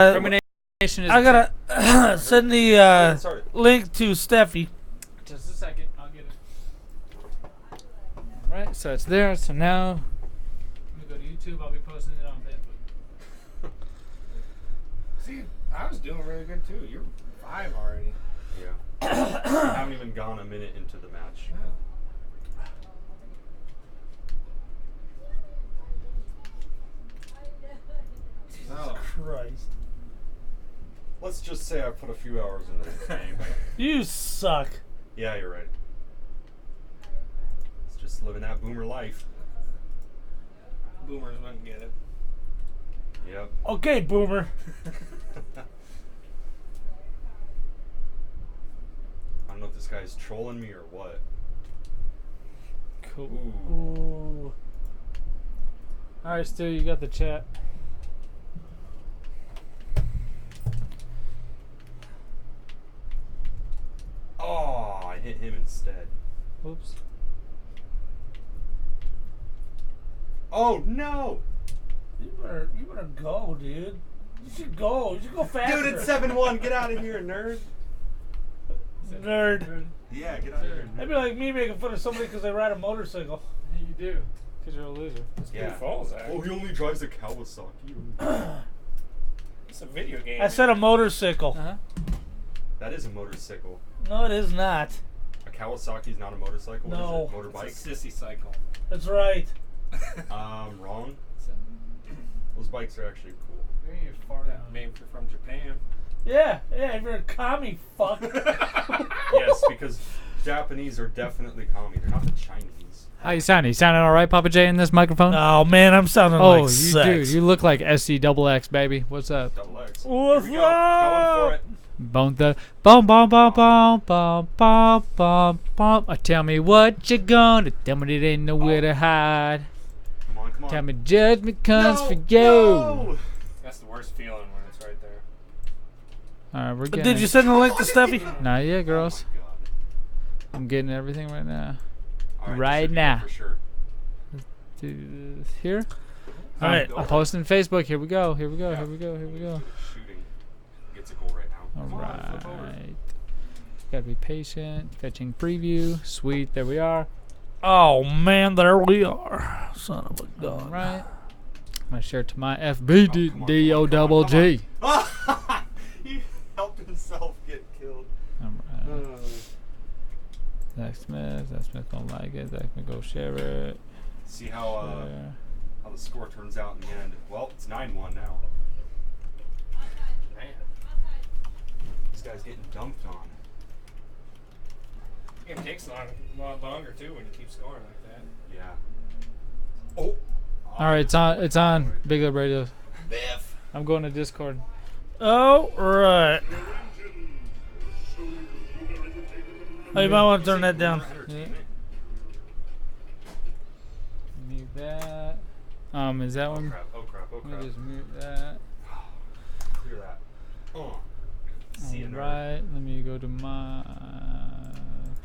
Termination is. I gotta send the link to Steffi. Just a second, I'll get it. Alright, so it's there. So now I'm gonna go to YouTube. I'll be posting it on Facebook. See, I was doing really good too. You're 5 already. Yeah. I haven't even gone a minute into the match. Yeah. Jesus Christ. Let's just say I put a few hours into this game. You suck. Yeah, you're right. It's just living that boomer life. Boomers wouldn't get it. Yep. Okay, Boomer. I don't know if this guy's trolling me or what. Cool. Ooh. Alright, Stu, you got the chat. Oh, I hit him instead. Oops. Oh no! You better go, dude. You should go. You should go faster. Dude, it's 7-1. Get out of here, nerd. Nerd. Yeah, get out of here. That'd be like me making fun of somebody because they ride a motorcycle. Yeah, you do. Because you're a loser. Yeah. Falls, Oh, he only drives a Kawasaki. It's a video game. I said a motorcycle. Uh-huh. That is a motorcycle. No, it is not. A Kawasaki's not a motorcycle. No. What is it? Motorbike? It's a sissy cycle. That's right. Wrong. Those bikes are actually cool. You're far down. Named from Japan. Yeah, if you're a commie fuck. Yes, because Japanese are definitely commie. They're not the Chinese. How you sounding? You sounding all right, Papa J, in this microphone? Oh man, I'm sounding oh, like you sex. do. You look like SCXX, baby. What's up? Double X. What's Here we go. Going for it. Bum the bum bum bum bum bum bum bum bum. Tell me what you gonna. Tell me it ain't nowhere to hide. Come on, come on. Tell me judgment comes for you. No. That's the worst feeling when it's right there. All right, we're getting. Did you send the link to Steffi? Not yet, girls. Oh my God. I'm getting everything right now. All Right this should be now. good for sure. Do this here. All right. I'm posting Facebook. Here we go. Here we go. Here we go. Here we go. Shooting gets a goal right now. All Come on, flip over. right. Gotta be patient. Fetching preview. Sweet. There we are. Oh man, there we are. Son of a All gun. right. I'm gonna share it to my FB come on, D-O come on, double come on. G. He helped himself get killed. All right. Zach Smith don't like it. Zach Smith go share it. See how Share. how the score turns out in the end. Well, it's 9-1 now. Man. This guy's getting dumped on. It takes a lot longer too when you keep scoring like that. Yeah. Oh. All right, it's on. It's on. Big Lip Radio. Biff. I'm going to Discord. Oh right. Oh, you might want to turn that down. Entertainment. Mute that. Is that Oh one? crap! Oh crap! Oh Let crap! me just mute that. Clear that. See you, nerd. Alright, let me go to my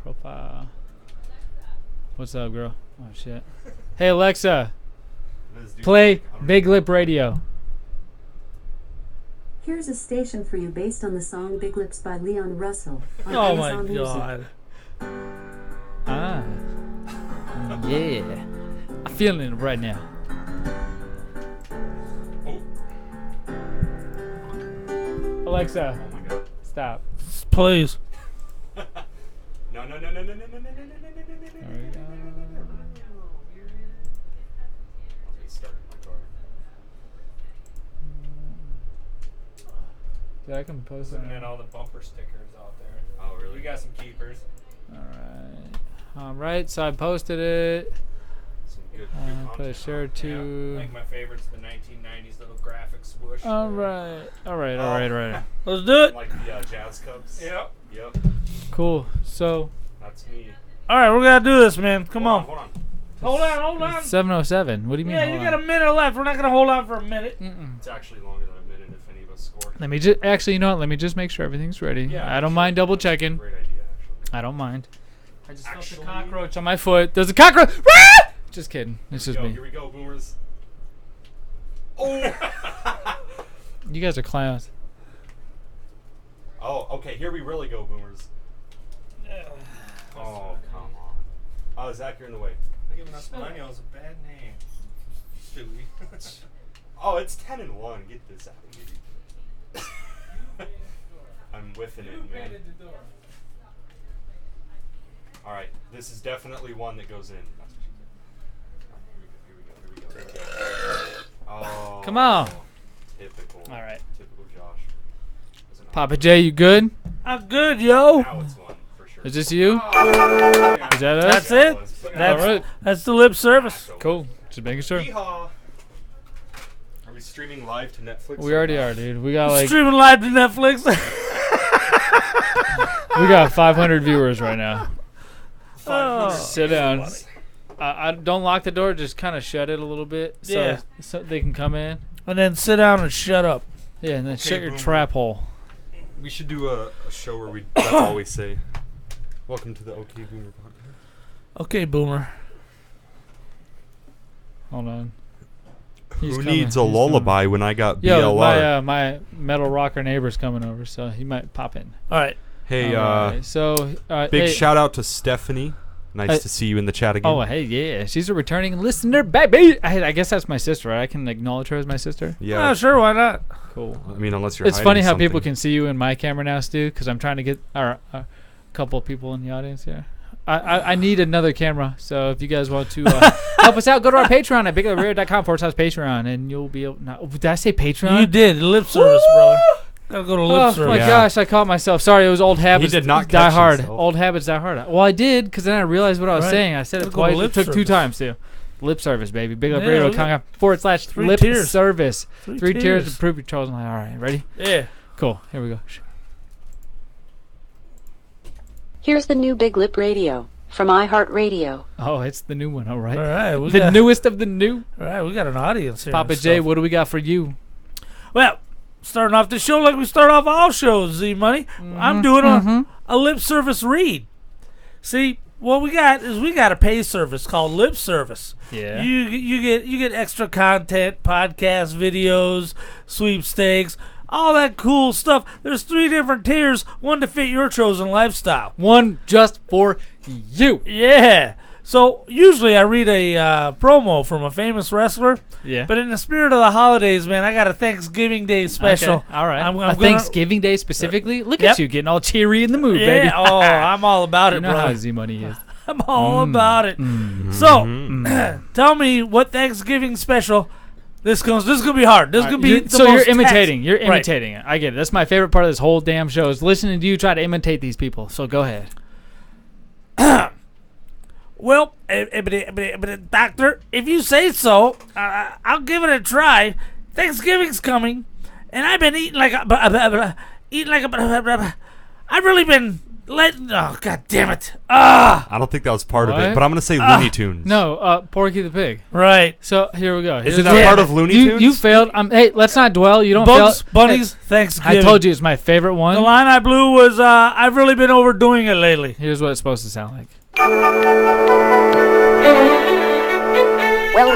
profile. What's up, girl? Oh shit. Hey Alexa, This dude- play I don't Big know. Lip Radio. Here's a station for you based on the song Big Lips by Leon Russell on Oh my Amazon Music. god. Ah. Yeah. I'm feeling it right now. Oh. Alexa, Oh my god. stop. Please. No, no, no, no, no, no, no, no, no, no, no, no, There we go. Yeah, I can post it. And then all the bumper stickers out there. Oh, really? We got some keepers. Alright, so I posted it. Some good Put a content. share I to. think my favorite's the 1990s little graphic swoosh. Alright. Alright. Let's do it. Like the Jazz Cups. Yep. Yep. Cool. So, That's me. All right, we're gonna do this, man. Come on. Hold on. Hold on. 7:07. What do you mean? Yeah, you got a minute left. We're not gonna hold on for a minute. It's actually longer than a minute if any of us score. Let me just actually, you know what? Let me just make sure everything's ready. Yeah, I don't mind double checking. Great idea, actually. I don't mind. I just felt Actually- a cockroach on my foot. There's a cockroach. Ah! Just kidding. It's just me. Here we go, boomers. Oh! You guys are clowns. Oh, okay. Here we really go, boomers. Oh, come on. Oh, Zach, you're in the way. Giving us millennials a bad name. Stewie. Oh, it's 10-1. Get this out of here. I'm whiffing it, man. All right, this is definitely one that goes in. Here we go. Oh, Come on. Typical. All right. Typical Josh. Papa J, you good? I'm good, yo. Now it's one for sure. Is this you? Oh, Is that us? That's it. All right. That's the lip service. Cool. Just making sure. Yeehaw. Are we streaming live to Netflix? We already are, dude. We got like Streaming live to Netflix. we got 500 viewers right now. Oh. Sit down. I don't lock the door. Just kind of shut it a little bit, so they can come in. And then sit down and shut up. Yeah, and then Okay, shut your boom. trap hole. We should do a show where that's all we say. Welcome to the OK Boomer podcast. Okay, Boomer. Hold on. Who needs a lullaby when I got BLR? Yo, my metal rocker neighbor's coming over, so he might pop in. All right. Hey, Alright, big hey, shout out to Stephanie. Nice to see you in the chat again. Oh, hey, yeah, she's a returning listener, baby. I guess that's my sister, right? I can acknowledge her as my sister. Yeah. Oh, sure, why not? Cool. I mean, unless you're It's funny how hiding people something. can see you in my camera now, Stu, because I'm trying to get a couple of people in the audience here. I need another camera, so if you guys want to help us out, go to our Patreon at biglipradioCom/Patreon, and you'll be able. Did I say Patreon? You did. Lip service, brother. Gotta go to lip Oh service. my Yeah. gosh, I caught myself. Sorry, it was old habits. did not die catch hard. himself. Old habits die hard. Well, I did, because then I realized what I was Right. saying. I said it Gotta go to twice. It lip took 2 service. times too. Lip service, baby. Yeah, biglipradioCom/lip Three tiers. service. Three 3 tiers tiers. to prove your chosen. All right, ready? Yeah. Cool. Here we go. Here's the new Big Lip Radio from iHeartRadio. Oh, it's the new one. All right. All right. We The got, newest of the new. all right. We got an audience here. Papa and J, stuff. what do we got for you? Well, starting off the show like we start off all shows, Z-Money. I'm doing a lip service read. See, what we got is we got a pay service called Lip Service. Yeah. You get extra content, podcast videos, sweepstakes, all that cool stuff. There's 3 different tiers, one to fit your chosen lifestyle. One just for you. Yeah. So usually I read a promo from a famous wrestler. Yeah. But in the spirit of the holidays, man, I got a Thanksgiving Day special. Okay. All right. I'm a gonna- Thanksgiving Day specifically? Look Yep. at you getting all cheery in the mood, Yeah. baby. Oh, I'm all about You it, know how bro. Z-Money is. I'm all about it. So, tell me what Thanksgiving special this is gonna be hard. This is gonna be the So you're most imitating. You're Right. imitating it. I get it. That's my favorite part of this whole damn show is listening to you try to imitate these people. So go ahead. Well, doctor, if you say so, I'll give it a try. Thanksgiving's coming, and I've been eating like a I've really been letting. Oh, god damn it! I don't think that was part of What? it, but I'm gonna say Looney Tunes. No, Porky the Pig. Right. So here we go. Isn't that part of Looney Tunes? You failed. Hey, let's not dwell. You don't Bugs fail. Bunny's Hey, Thanksgiving. I told you it's my favorite The one. line I blew was, I've really been overdoing it lately. Here's what it's supposed to sound like. Well,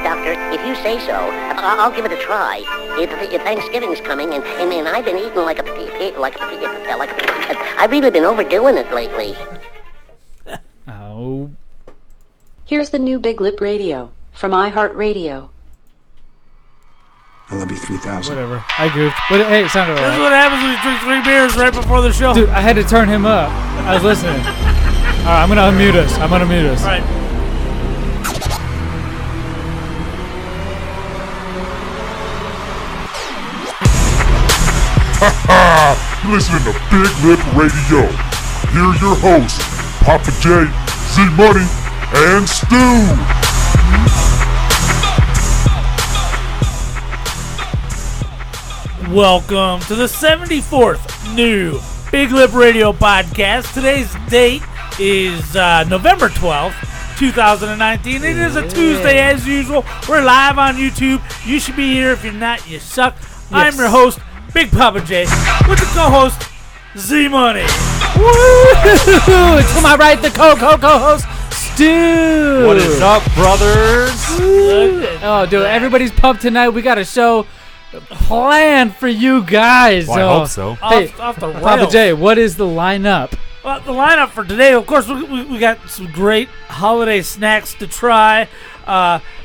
doctor, if you say so, I'll give it a try. If Thanksgiving's coming, and I've been eating like a I've really been overdoing it lately. Oh. Here's the new Big Lip Radio from iHeartRadio. I love you 3,000. Whatever. I goofed. But hey, it sounded This is alright. what happens when you drink 3 beers right before the show. Dude, I had to turn him up. I was listening. Alright, I'm gonna unmute us. All right. You're listening to Big Lip Radio. Here are your hosts, Papa J, Z-Money, and Stu. Welcome to the 74th new Big Lip Radio podcast. Today's date is November 12th, 2019. It is a Tuesday as usual. We're live on YouTube. You should be here. If you're not, you suck. I'm your host, Big Papa J, with the co-host, Z-Money. Woo! To my right, the co-host, Stu. What is up, brothers? Oh, dude, everybody's pumped tonight. We got a show planned for you guys. Well, I hope so. Hey, Off the rails. Papa J, what is the lineup? Well, the lineup for today, of course, we got some great holiday snacks to try.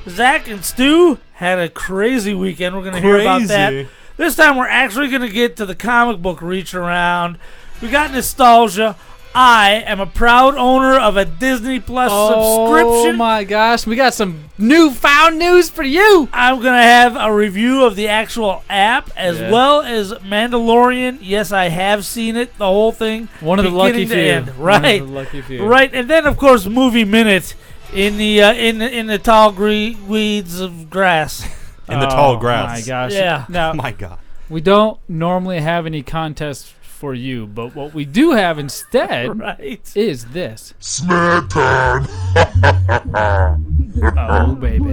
Zach and Stu had a crazy weekend. We're going to hear about that. Crazy. This time we're actually going to get to the comic book reach around. We got nostalgia. I am a proud owner of a Disney Plus subscription. Oh my gosh, we got some newfound news for you. I'm going to have a review of the actual app as well as Mandalorian. Yes, I have seen it, the whole thing. One of the lucky beginning to few. end. Right. One of the lucky few. Right, and then of course Movie Minute in the tall weeds of grass. In the tall Oh grass. my gosh. Yeah. Now, Oh my God. we don't normally have any contests for you, but what we do have instead Right. is this. Snack time. Oh, baby.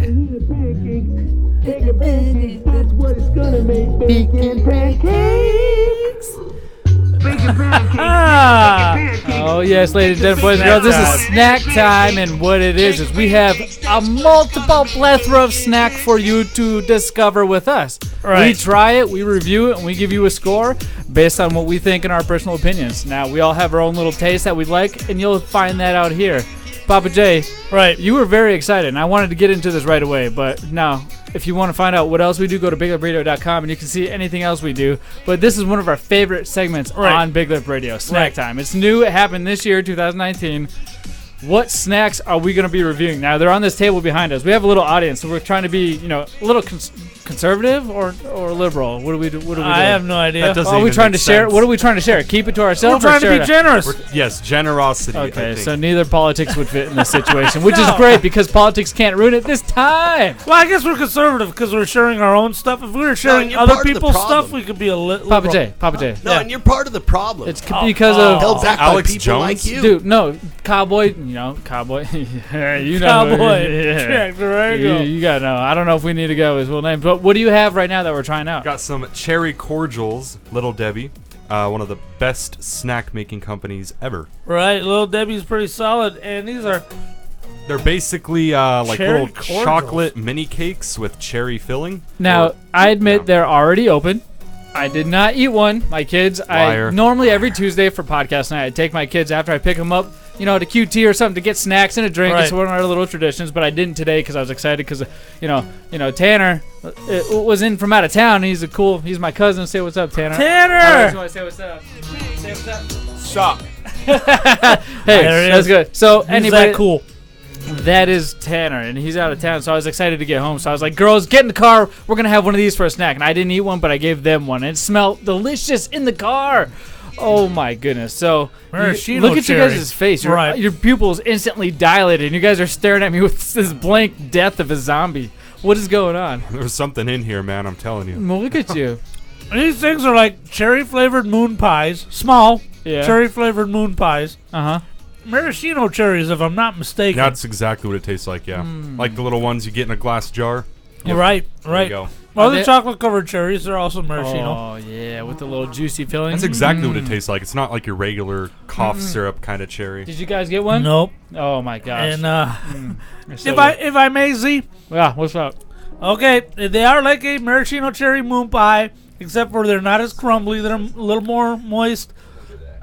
Oh, yes, ladies and gentlemen, boys and girls, this is snack time, and what it is we have a multiple plethora of snack for you to discover with us. Right. We try it, we review it, and we give you a score based on what we think and our personal opinions. Now, we all have our own little taste that we like, and you'll find that out here. Papa J, Right. you were very excited, and I wanted to get into this right away, but now, if you want to find out what else we do, go to BigLipRadio.com, and you can see anything else we do. But this is one of our favorite segments on Big Lip Radio, Snack Time. It's new. It happened this year, 2019. What snacks are we going to be reviewing? Now, they're on this table behind us. We have a little audience, so we're trying to be, a little conservative or liberal. What do we do? What do we do? I have no idea. That doesn't Are we even trying to make share? sense. What are we trying to share? Keep it to We're ourselves. trying or to share be it? generous. Yes, generosity. I Okay, think. so neither politics would fit in this situation, which is great because politics can't ruin it this time. Well, I guess we're conservative because we're sharing our own stuff. If we were sharing you're other part of the people's problem. stuff, we could be a little. Papa J. No, and you're part of the problem. It's because of held back by Alex people Jones? like you. dude. No, cowboy. Cowboy. you know, Cowboy. Yeah. Check, there you go. You gotta know. I don't know if we need to go with his full name, but what do you have right now that we're trying out? Got some cherry cordials, Little Debbie, one of the best snack making companies ever. Right, Little Debbie's pretty solid, and these are They're basically like Cherry little cordials. chocolate mini cakes with cherry filling. Now, Or- I admit yeah. they're already open. I did not eat one. My kids, Liar. I normally every Tuesday for podcast night, I take my kids after I pick them up, to QT or something to get snacks and a drink. It's Right. one of our little traditions, but I didn't today because I was excited because, Tanner was in from out of town. He's my cousin. Say what's up, Tanner. Tanner. Want to say what's up? Say what's up. Stop. Hey, There it that's is. good. So Who's anybody, that cool? that is Tanner, and he's out of town, so I was excited to get home. So I was like, girls, get in the car. We're going to have one of these for a snack. And I didn't eat one, but I gave them one. And it smelled delicious in the car. Oh, my goodness. So Maraschino look at you cherry. guys' face. Right. Your pupils instantly dilated, and you guys are staring at me with this blank death of a zombie. What is going on? There's something in here, man. I'm telling you. Well, look at you. These things are like cherry-flavored moon pies. Small Yeah. cherry-flavored moon pies. Uh-huh. Maraschino cherries, if I'm not mistaken. That's exactly what it tastes like, yeah. Like the little ones you get in a glass jar. Right, There right. you go. Well, Are the they- chocolate-covered cherries, they're also maraschino. Oh, yeah, with the little juicy filling. That's exactly what it tastes like. It's not like your regular cough syrup kind of cherry. Did you guys get one? Nope. Oh, my gosh. And They're so if I may, Z, Yeah, what's up? okay, they are like a maraschino cherry moon pie, except for they're not as crumbly. They're a little more moist.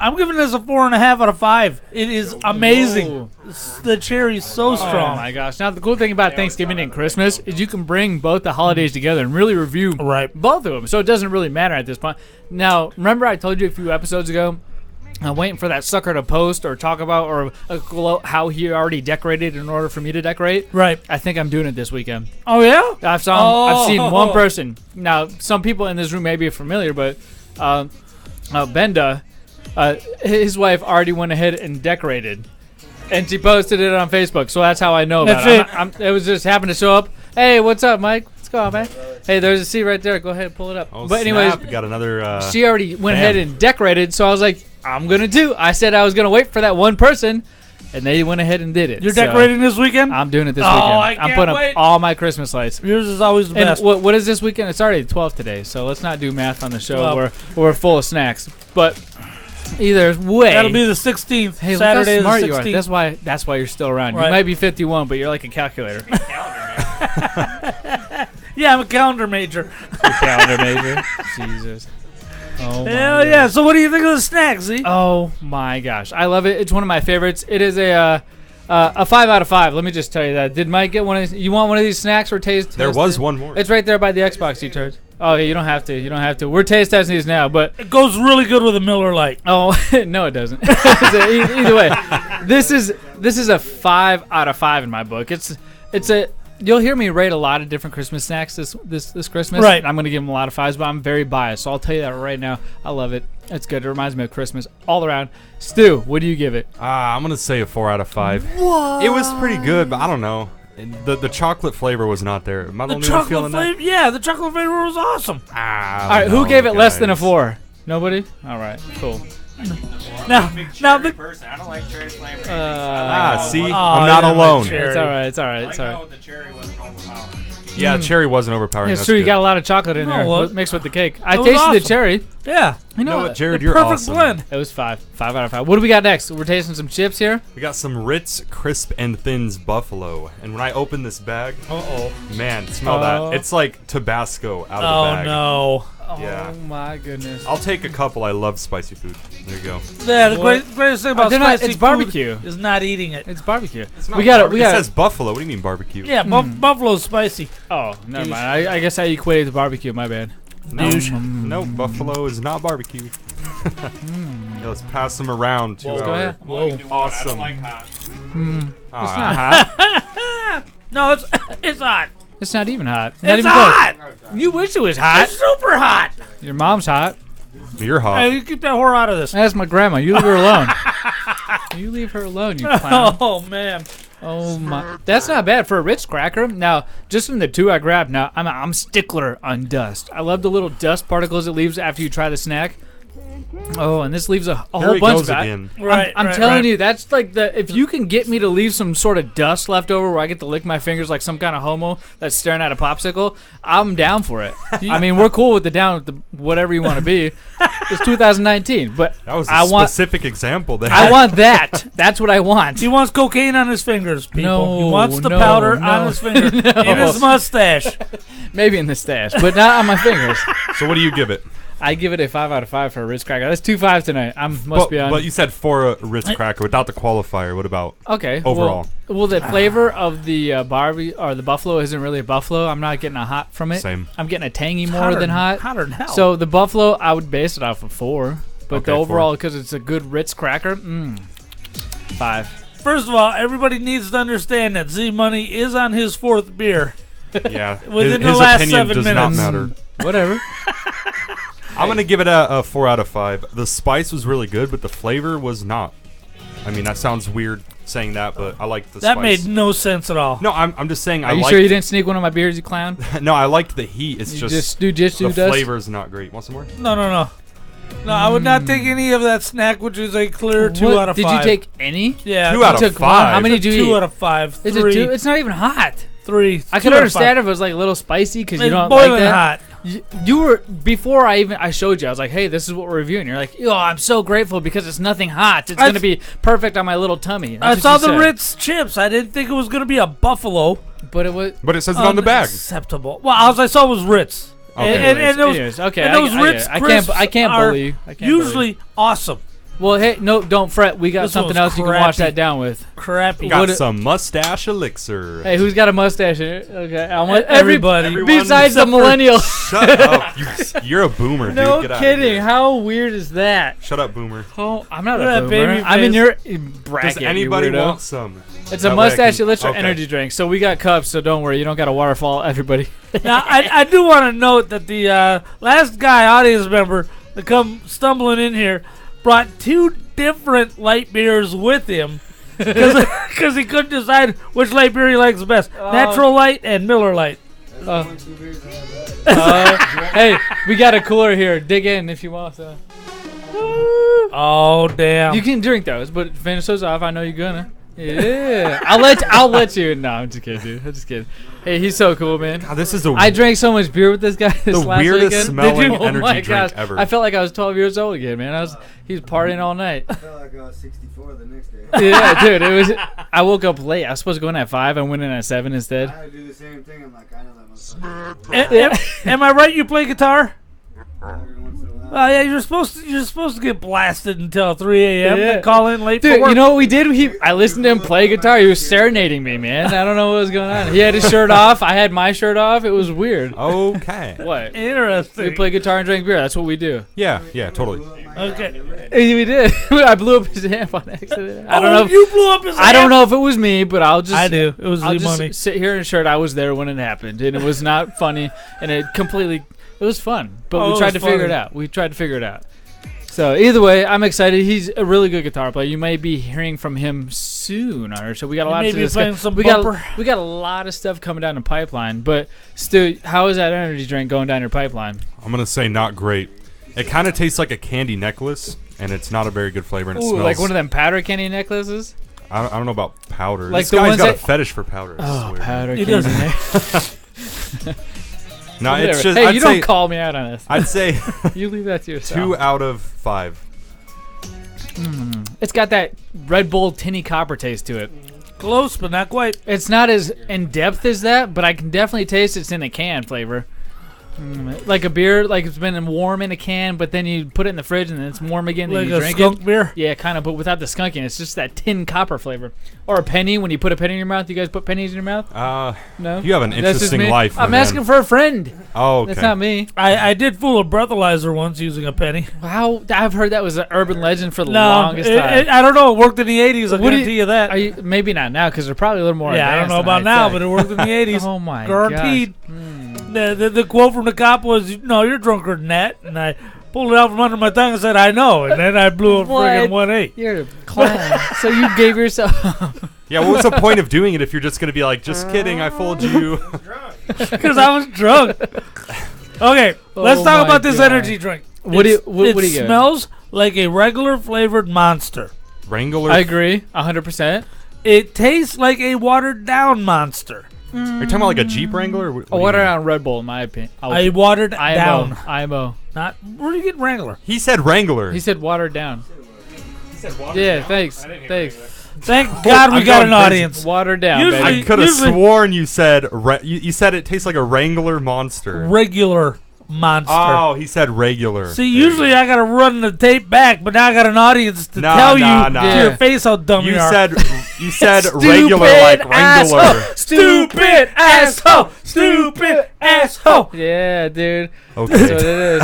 I'm giving this a 4.5 out of 5. It is amazing. The cherry's so Oh strong. my gosh. Now, the cool thing about Thanksgiving and Christmas is you can bring both the holidays together and really review both of them. So it doesn't really matter at this point. Now, remember I told you a few episodes ago, I'm waiting for that sucker to post or talk about or gloat how he already decorated in order for me to decorate. Right. I think I'm doing it this weekend. Oh, yeah? I've seen one person. Now, some people in this room may be familiar, but Benda, his wife already went ahead and decorated. And she posted it on Facebook, so that's how I know about That's it. It was just happened to show up. Hey, what's up, Mike? What's going on, man? Hey, there's a seat right there. Go ahead and pull it up. Oh, but anyways, snap. Got another. she already went ahead and decorated, so I was like, I'm going to do. I said I was going to wait for that one person, and they went ahead and did it. You're So decorating this weekend? I'm doing it this Oh, weekend. I I'm can't putting wait. up all my Christmas lights. Yours is always the And best. what is this weekend? It's already the 12th today, so let's not do math on the show. Well- We're full of snacks. But either way, That'll be the 16th. hey, Saturday look how smart the you 16th. are. That's why you're still around. Right. You might be 51, but you're like a calculator. Yeah, I'm a calendar major. Calendar major. Jesus. Oh, Hell yeah. So what do you think of the snack, Z? Oh my gosh, I love it. It's one of my favorites. It is a 5 out of 5. Let me just tell you that. Did Mike get one of these? You want one of these snacks or taste? There was one more. It's right there by the Xbox, you turds. Oh, yeah, you don't have to. You don't have to. We're taste testing these now, but It goes really good with a Miller Lite. oh no, it doesn't. Either way, this is a 5 out of 5 in my book. It's a. You'll hear me rate a lot of different Christmas snacks this Christmas. Right. I'm going to give them a lot of 5s, but I'm very biased, so I'll tell you that right now. I love it. It's good. It reminds me of Christmas all around. Stu, what do you give it? I'm gonna say a 4 out of 5. What? It was pretty good, but I don't know. And the chocolate flavor was not there. Am I the The only one feeling chocolate flavor, yeah, the chocolate flavor was awesome. that? All right, who gave it less than a 4? Nobody? All right, cool. Now the person. I don't like cherry flavor. See, Oh, I'm I not didn't like alone. cherry. It's all right. It's all right. I It's all right. know the cherry wasn't overpowering. Yeah, cherry wasn't overpowering. Yeah, That's Stu, you good. got a lot of chocolate in No, there what? mixed with the cake. I was tasted the awesome. cherry. yeah, You know what, what? Jared, the you're perfect awesome. blend. It was 5 out of 5. What do we got next? We're tasting some chips here. We got some Ritz Crisp and Thins Buffalo, and when I open this bag, man, smell that. It's like Tabasco out of the Oh bag. no. Yeah. Oh my goodness. I'll take a couple. I love spicy food. There you go. Yeah, the What? greatest thing about they're not- spicy it's barbecue. food is not eating it. It's barbecue. Not We got it. barbecue. We got It it. says buffalo. What do you mean barbecue? Yeah, buffalo's spicy. Oh, never mind. I guess I equated the barbecue. My bad. No, buffalo is not barbecue. Yeah, let's pass them around to Go our ahead. Whoa. awesome. I don't like hot. It's not hot. No, it's hot. It's not even hot. Not It's even hot. close. You wish it was hot. It's super hot. Your mom's hot. You're hot. Hey, you keep that whore out of this. That's my grandma. You leave her alone. You leave her alone, you clown. Oh man. Oh my. That's not bad for a Ritz cracker. Now, just from the 2 I grabbed, now I'm stickler on dust. I love the little dust particles it leaves after you try the snack. Oh, and this leaves a Here whole he bunch goes of that. again. Right. I'm right, telling right. you, that's like if you can get me to leave some sort of dust left over where I get to lick my fingers like some kind of homo that's staring at a popsicle, I'm down for it. I mean, we're cool with whatever you want to be. It's 2019, but That was a I want specific example there. I want that. That's what I want. He wants cocaine on his fingers, people. No, he wants the no, powder no. on his fingers. In his mustache. Maybe in the stash, but not on my fingers. So what do you give it? I give it a 5 out of 5 for a Ritz cracker. That's 2 5s tonight. Must be on. But you said for a Ritz cracker without the qualifier. What about Okay. overall? Well, the flavor of the Barbie or the buffalo isn't really a buffalo. I'm not getting a hot from it. Same. I'm getting a tangy more than hot. Hotter than hell. So the buffalo, I would base it off of 4, but Okay, the 4. overall, because it's a good Ritz cracker, 5. first of all, everybody needs to understand that Z Money is on his 4th beer. Yeah, Within his the last opinion 7 does minutes. not matter. Whatever. I'm gonna give it a 4 out of 5. The spice was really good, but the flavor was not. I mean, that sounds weird saying that, but I liked the That spice. made no sense at all. No, I'm just saying. Are you sure you didn't sneak one of my beers, you clown? No, I liked the heat. It's You just, just do jitsu the dust? flavor's not great. Want some more? No. No, I would not take any of that snack, which is a clear 2 What? out of 5. Did you take any? Yeah. 2 out You of took one? 5. How many do you 2 eat? out of 5. Is 3. it 2? It's not even hot. 3. I 2 could out of understand 5. if it was like a little spicy because you It's don't boiling like that. hot. You were before I showed you. I was like, "Hey, this is what we're reviewing." You're like, "Oh, I'm so grateful because it's nothing hot. It's gonna be perfect on my little tummy." I That's saw what you the said. Ritz chips. I didn't think it was going to be a buffalo. but it was But it says it on the bag. Acceptable. Well, all I saw was Ritz. Okay. And those, anyways, okay. and those Ritz I crisps can't are bully you. I can't usually awesome. bully you. Well, hey, no, don't fret. We got This something one's else you can wash crappy. that down with. Crappy. Got What- some Moustache Elixir. Hey, who's got a mustache in it? Okay, I want Everybody. Everyone besides the except for- millennial. Shut up. You're a boomer, dude. No Get out of kidding. here. How weird is that? Shut up, boomer. Oh, I'm not Look at a that boomer. baby I'm in face. your bracket. Does anybody you weirdo. want some? It's a That way I Mustache can- Elixir okay. energy drink. So we got cups, so don't worry. You don't got a waterfall, everybody. Now, I do want to note that the last guy, audience member, to come stumbling in here, brought 2 different light beers with him because he couldn't decide which light beer he likes best. Natural Light and Miller Light. Hey, we got a cooler here. Dig in if you want. So. Oh, damn. You can drink those, but finish those off. I know you're gonna. Yeah, I'll let you. No, I'm just kidding, dude. I'm just kidding. Hey, he's so cool, man. God, this is the I drank so much beer with this guy this The last weirdest weekend. smelling Did you? Oh energy my drink gosh. ever. I felt like I was 12 years old again, man. He's partying all night. I felt like I was 64 the next day. Yeah, dude. It was. I woke up late. I was supposed to go in at 5. I went in at 7 instead. I had to do the same thing. I'm like, I know that Am I right? You play guitar? Every once in a while. Yeah, you're supposed to get blasted until 3 a.m. Yeah. and call in late for Dude, work. you know what we did? I listened to him play guitar. He was serenading me, man. I don't know what was going on. He had his shirt off. I had my shirt off. It was weird. Okay. What? Interesting. We play guitar and drink beer. That's what we do. Yeah, totally. Okay. We did. I blew up his amp on accident. I don't know. You blew up his I don't amp? know if it was me, but I'll just. I do. It was I'll the just money. sit here and shirt. I was there when it happened, and it was not funny, and it completely. It was fun, but Oh, we it tried was to figure funny. it out. We tried to figure it out. So either way, I'm excited. He's a really good guitar player. You may be hearing from him soon on our show. We got a lot He to may be discuss. playing some we bumper. got a lot of stuff coming down the pipeline. But Stu, how is that energy drink going down your pipeline? I'm gonna say not great. It kind of tastes like a candy necklace, and it's not a very good flavor. And it Ooh, smells like one of them powder candy necklaces. I don't know about powder. Like This the guy's ones got a that- fetish for powder. I Oh, swear. powder He candy. doesn't. No, it's Whatever. just. Hey, I'd you say, don't call me out on this. I'd say You leave that to yourself. 2 out of 5. It's got that Red Bull tinny copper taste to it. Close, but not quite. It's not as in depth as that, but I can definitely taste it's in a can flavor. Like a beer, like it's been warm in a can, but then you put it in the fridge and then it's warm again and Like you a drink skunk it. beer. Yeah, kind of, but without the skunking. It's just that tin copper flavor. Or a penny, when you put a penny in your mouth. You guys put pennies in your mouth? No? You have an That's just interesting me. life. my I'm man. asking for a friend. Oh, okay. That's not me. I did fool a breathalyzer once using a penny. How? I've heard that was an urban legend for the No, longest time. I don't know. It worked in the 80s. I What do guarantee you that. Are you, maybe not now, because they're probably a little more Yeah, I don't advanced know than about now, think. but it worked in the 80s. Oh, my Guaranteed. gosh. The quote from the cop was, "No, you're drunker than that." And I pulled it out from under my tongue and said, "I know." And then I blew a friggin' 1-8. You're a clown. So you gave yourself... Yeah, what was the point of doing it if you're just going to be like, just kidding, I fooled you? Because I was drunk. Okay, let's Oh talk my about this God. energy drink. What do you It give it? smells like a regular flavored Monster. Wrangler? I agree, 100%. It tastes like a watered down Monster. Are you talking about like a Jeep Wrangler? Or what do A you water mean? down Red Bull, in my opinion. A watered IMO. down. IMO. Not where do you get Wrangler? He said Wrangler. He said watered down. Yeah, thanks. Thanks. Thank God we I'm got going an crazy. audience. Watered down, Usually- baby. I could have Usually- sworn you said you said it tastes like a Wrangler monster. Regular Monster. Oh, he said regular. See, usually I gotta run the tape back, but now I got an audience to Nah, tell nah, you nah. to your face how dumb you You are. said regular like Wrangler. asshole. Stupid asshole! Stupid asshole! Yeah, dude. That's what Okay. it is.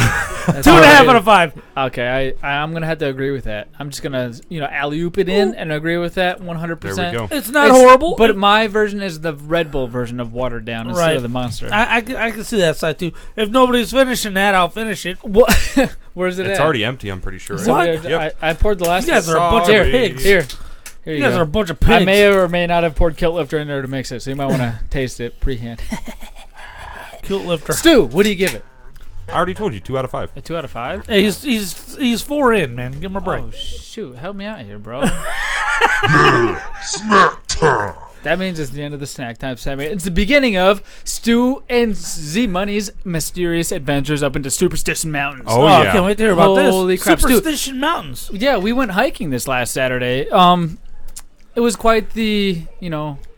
That's 2.5 what it out is. of 5. Okay, I'm gonna have to agree with that. I'm just gonna, alley-oop it in and agree with that 100%. There we go. It's not horrible, But my version is the Red Bull version of watered down instead Right. of the Monster. I can see that side too. If nobody's finishing that, I'll finish it. What? Where's it at? It's already empty, I'm pretty sure. So What? Yep. I poured the last. You guys are a bunch Here, of pigs. Here You you guys go. are a bunch of pigs. I may or may not have poured Kilt Lifter in there to mix it, so you might want to taste it pre-hand. Kilt lifter. Stu, what do you give it? I already told you, 2 out of 5. A 2 out of 5? Hey, he's 4 in, man. Give him a break. Oh shoot! Help me out here, bro. Snack time. That means it's the end of the snack time segment. It's the beginning of Stu and Z Money's mysterious adventures up into Superstition Mountains. Oh, I yeah. can't wait to hear about Holy this. crap, Stu. Superstition Mountains. Yeah, we went hiking this last Saturday. It was quite the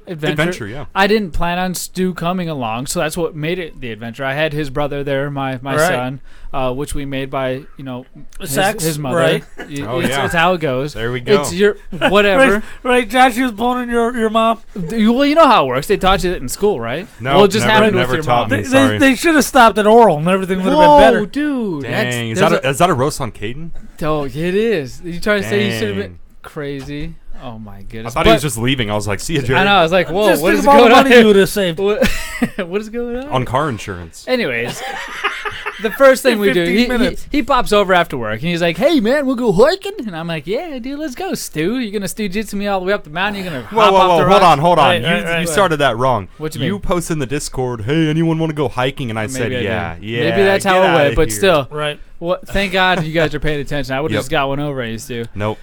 adventure. Yeah. I didn't plan on Stu coming along, so that's what made it the adventure. I had his brother there, my Right. son, which we made by Sex, his mother. right. Oh, yeah. It's how it goes. There we go. It's your whatever. Right, Josh, you was boning your mom. Well, you know how it works. They taught you that in school, right? No, well, it just never- happened never with your taught mom. me. Sorry. They should have stopped at oral and everything would have Whoa, been better. dude! Dang. Is there's that a roast on Caden? Oh, it is. You trying to say you should have been Dang. crazy? Oh my I goodness! thought he was just leaving. I was like, see you, Jerry. I know. I was like, whoa, Just what think is of all the going on money you here? would have saved. What, what is going on? On car insurance. Anyways, the first thing we do, 15 minutes. he pops over after work and he's like, "Hey man, we'll go hiking." And I'm like, "Yeah, dude, let's go, Stu. You're gonna Stu-jitsu me all the way up the mountain. You're gonna hop off the Hold rocks?" on. Right, you right. you started that wrong. What you mean? You posted in the Discord, hey, anyone want to go hiking? And I Maybe said, I yeah, did. yeah. Maybe that's how get it outta went, but here. still. Right. Well, thank God you guys are paying attention. I would have Yep. just got one over on you, Stu. Nope.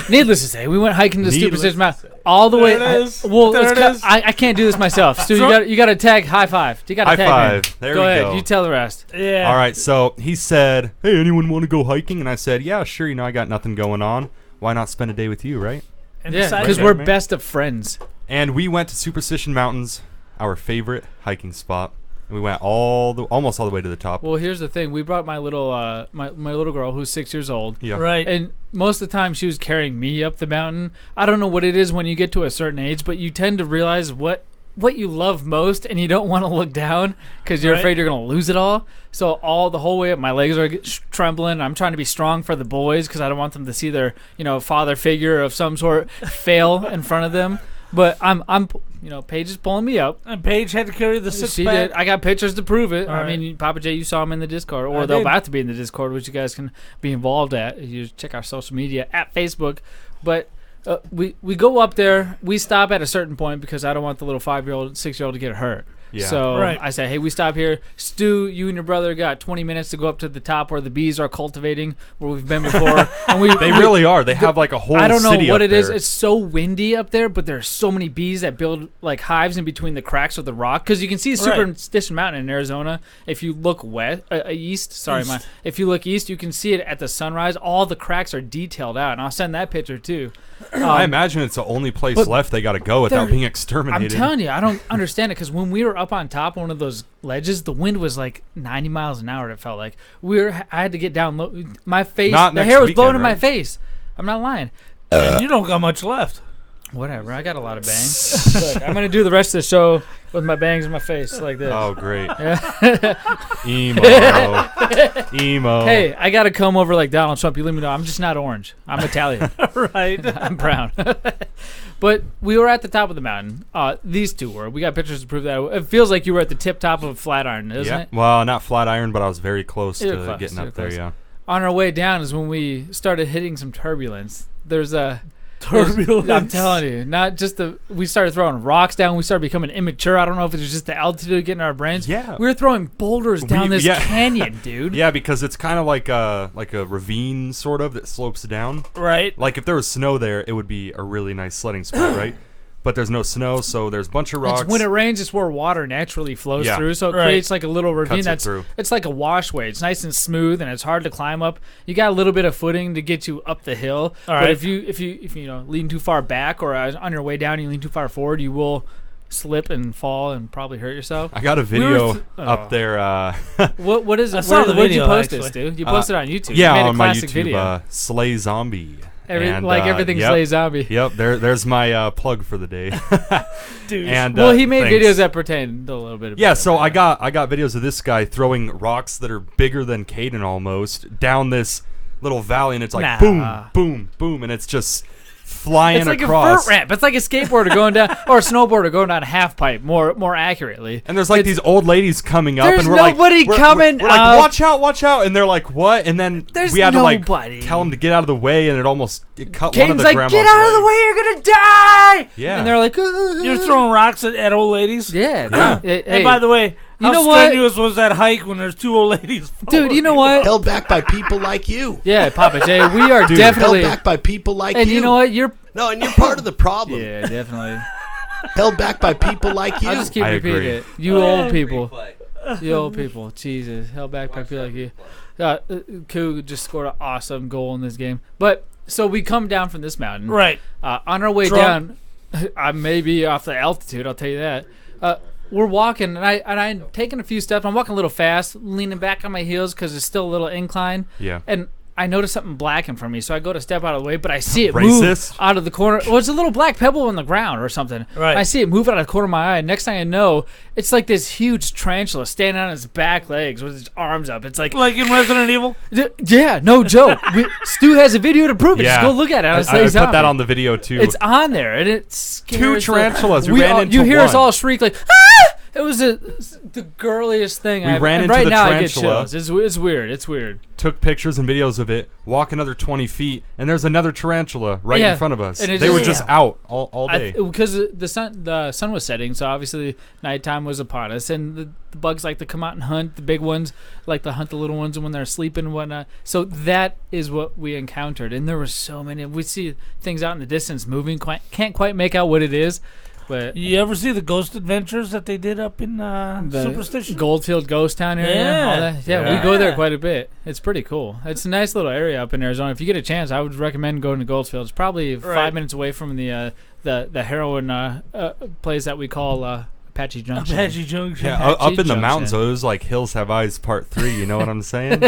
Needless to say, we went hiking to Needless Superstition Mountain all the way. There it is. Well, There it's it is. I can't do this myself. Stu, you got to tag high five. You got to High tag me. five. There go we ahead. go. You tell the rest. Yeah. All right, so he said, hey, anyone want to go hiking? And I said, yeah, sure, I got nothing going on. Why not spend a day with you, right? And Yeah, decided- because Right, we're man. best of friends. And we went to Superstition Mountains. our favorite hiking spot. And we went almost all the way to the top. Well, here's the thing. We brought my little my little girl who's 6 years old. Yeah. Right. And most of the time she was carrying me up the mountain. I don't know what it is when you get to a certain age, but you tend to realize what you love most, and you don't want to look down because you're afraid you're going to lose it all. So the whole way up, my legs are trembling. I'm trying to be strong for the boys because I don't want them to see their, father figure of some sort fail in front of them. But I'm Paige is pulling me up. And Paige had to carry the six-pack. She did. I got pictures to prove it. All right. Papa J, you saw him in the Discord, or they're about to be in the Discord, which you guys can be involved at. You check our social media at Facebook. But we go up there. We stop at a certain point because I don't want the little 5-year-old, 6-year-old to get hurt. Yeah. So Right. I said, hey, we stop here. Stu, you and your brother got 20 minutes to go up to the top where the bees are cultivating, where we've been before. And They really are. They have like a whole I don't know city what up it is. there. It's so windy up there, but there's so many bees that build like hives in between the cracks of the rock. Because you can see Superstition Mountain in Arizona. If you look east, if you look east, you can see it at the sunrise. All the cracks are detailed out, and I'll send that picture too. I imagine it's the only place left they got to go without being exterminated. I'm telling you, I don't understand it because when we were up on top of one of those ledges, the wind was like 90 miles an hour. It felt like I had to get down low. My face, the hair was blowing in my face. I'm not lying. And you don't got much left. Whatever, I got a lot of bangs. Look, I'm gonna do the rest of the show with my bangs in my face like this. Oh, great. Yeah. Emo. Hey, I gotta come over like Donald Trump. You let me know. I'm just not orange. I'm Italian. Right. I'm brown. But we were at the top of the mountain. These two were. We got pictures to prove that. It feels like you were at the tip top of Flatiron, doesn't it? Well, not Flatiron, but I was very close You're to close, getting you're up there, close. yeah. On our way down is when we started hitting some turbulence. There's a Turbulence. I'm telling you, not just we started throwing rocks down. We started becoming immature. I don't know if it was just the altitude getting our brains. Yeah. We were throwing boulders down this canyon, dude. Yeah, because it's kind of like a ravine sort of that slopes down. Right. Like if there was snow there, it would be a really nice sledding spot, right? But there's no snow, so there's a bunch of rocks. When it rains, it's where water naturally flows through, so it Right. creates like a little ravine. Cuts it through. It's like a washway. It's nice and smooth, and it's hard to climb up. You got a little bit of footing to get you up the hill. All but right. if you lean too far back or on your way down, you lean too far forward, you will slip and fall and probably hurt yourself. I got a video up there. What is it? I saw the Where'd you video, post actually. this, dude? You posted it on YouTube. Yeah, you made a on my classic YouTube, video. Slay Zombie. Everything yep, Slay Zombie. Yep, there's my plug for the day. Dude. And Well, he made thanks. videos that pertain a little bit. Yeah, so I got videos of this guy throwing rocks that are bigger than Caden almost down this little valley, and it's like boom, boom, boom, and it's just flying It's like across. a vert ramp. It's like a skateboarder going down, or a snowboarder going down a half pipe. More accurately. And there's like these old ladies coming up, There's and we're nobody like, coming we're like, up. watch out, and they're like, what? And then There's we had to like nobody. tell them to get out of the way, and it cut one of Caden's the like, grandma's get out of the legs. way, you're gonna die. Yeah, And they're like, You're throwing rocks at old ladies? yeah. And by the way, how know what? strenuous was that hike when there's two old ladies? Dude, you know what? Held back by people like you. Yeah, Papa J, we are Held definitely. back by people like And you. you know what? You're. No, and you're part of the problem. Yeah, definitely. Held back by people like you. I'll just keep I repeating agree. it. You old people. You old people. Jesus, held back by people like you. Koo just scored an awesome goal in this game. But so we come down from this mountain. Right. On our way Drunk. down, I may be off the altitude. I'll tell you that. We're walking, and I'm taking a few steps. I'm walking a little fast, leaning back on my heels because it's still a little incline. Yeah. And I notice something black in front of me, so I go to step out of the way, but I see it Racist? move out of the corner. Well, it's a little black pebble on the ground or something. Right. I see it move out of the corner of my eye. Next thing I know, it's like this huge tarantula standing on its back legs with its arms up. It's like in Resident Evil? yeah, no joke. Stu has a video to prove it. Yeah. Just go look at it. I put that on the video too. It's on there, and it scares Two tarantulas. We ran into You hear us one. all shriek like, ah! It was the girliest thing We I've ran and into right the now I get tarantula. chills. It's weird. It's weird. Took pictures and videos of it. Walk another 20 feet, and there's another tarantula right Yeah. in front of us. And it They were just- just out all day. Because the sun was setting, so obviously nighttime was upon us, and the bugs like to come out and hunt. The big ones like to hunt the little ones when they're sleeping and whatnot. So that is what we encountered, and there were so many. We see things out in the distance moving. Can't quite make out what it is, but You ever see the Ghost Adventures that they did up in the Superstition? Goldfield Ghost Town area. Yeah. All that. Yeah, Yeah. we go there quite a bit. It's pretty cool. It's a nice little area up in Arizona. If you get a chance, I would recommend going to Goldfield. It's probably 5 minutes away from the heroin place that we call Apache Junction. Apache Junction. Yeah, up in the Junction. mountains, so it was like Hills Have Eyes Part 3. You know what I'm saying?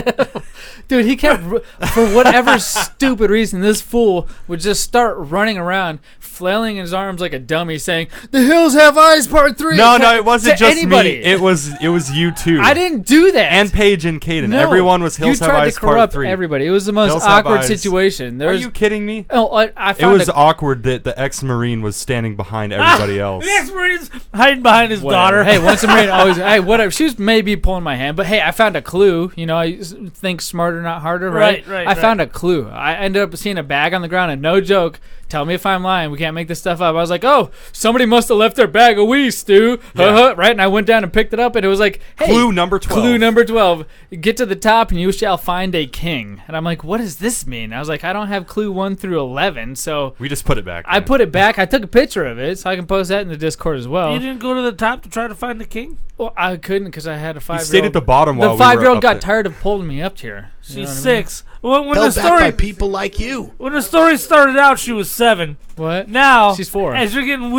Dude, he kept, for whatever stupid reason, this fool would just start running around, flailing his arms like a dummy, saying, "The Hills Have Eyes Part 3." No, it wasn't to just anybody. me. It was you too. I didn't do that. And Paige and Caden. No, Everyone was Hills you Have tried Eyes to Part corrupt 3. everybody. It was the most Hills Have awkward Eyes. situation. Are you kidding me? Oh, I It found was awkward that the ex-Marine was standing behind everybody else. The ex-Marine's hiding behind his Whatever. daughter. Hey, once a Marine, always. Hey, whatever. She was maybe pulling my hand, but hey, I found a clue. You know, I think smarter, not harder, right? Right. I found a clue. I ended up seeing a bag on the ground, and no joke. Tell me if I'm lying. We can't make this stuff up. I was like, oh, somebody must have left their bag of weed, Stu. Yeah. Right? And I went down and picked it up, and it was like, hey, Clue number 12. Clue number 12. Get to the top, and you shall find a king. And I'm like, what does this mean? I was like, I don't have clue 1 through 11, so We just put it back. I then. put it back. I took a picture of it, so I can post that in the Discord as well. You didn't go to the top to try to find the king? Well, I couldn't because I had a 5-year-old. You stayed at the bottom while The we were 5-year-old up got there. tired of pulling me up here. You know She's what I mean? 6. When the Held back by story people like you. when the story started out, she was 7. What? Now She's 4. As you're getting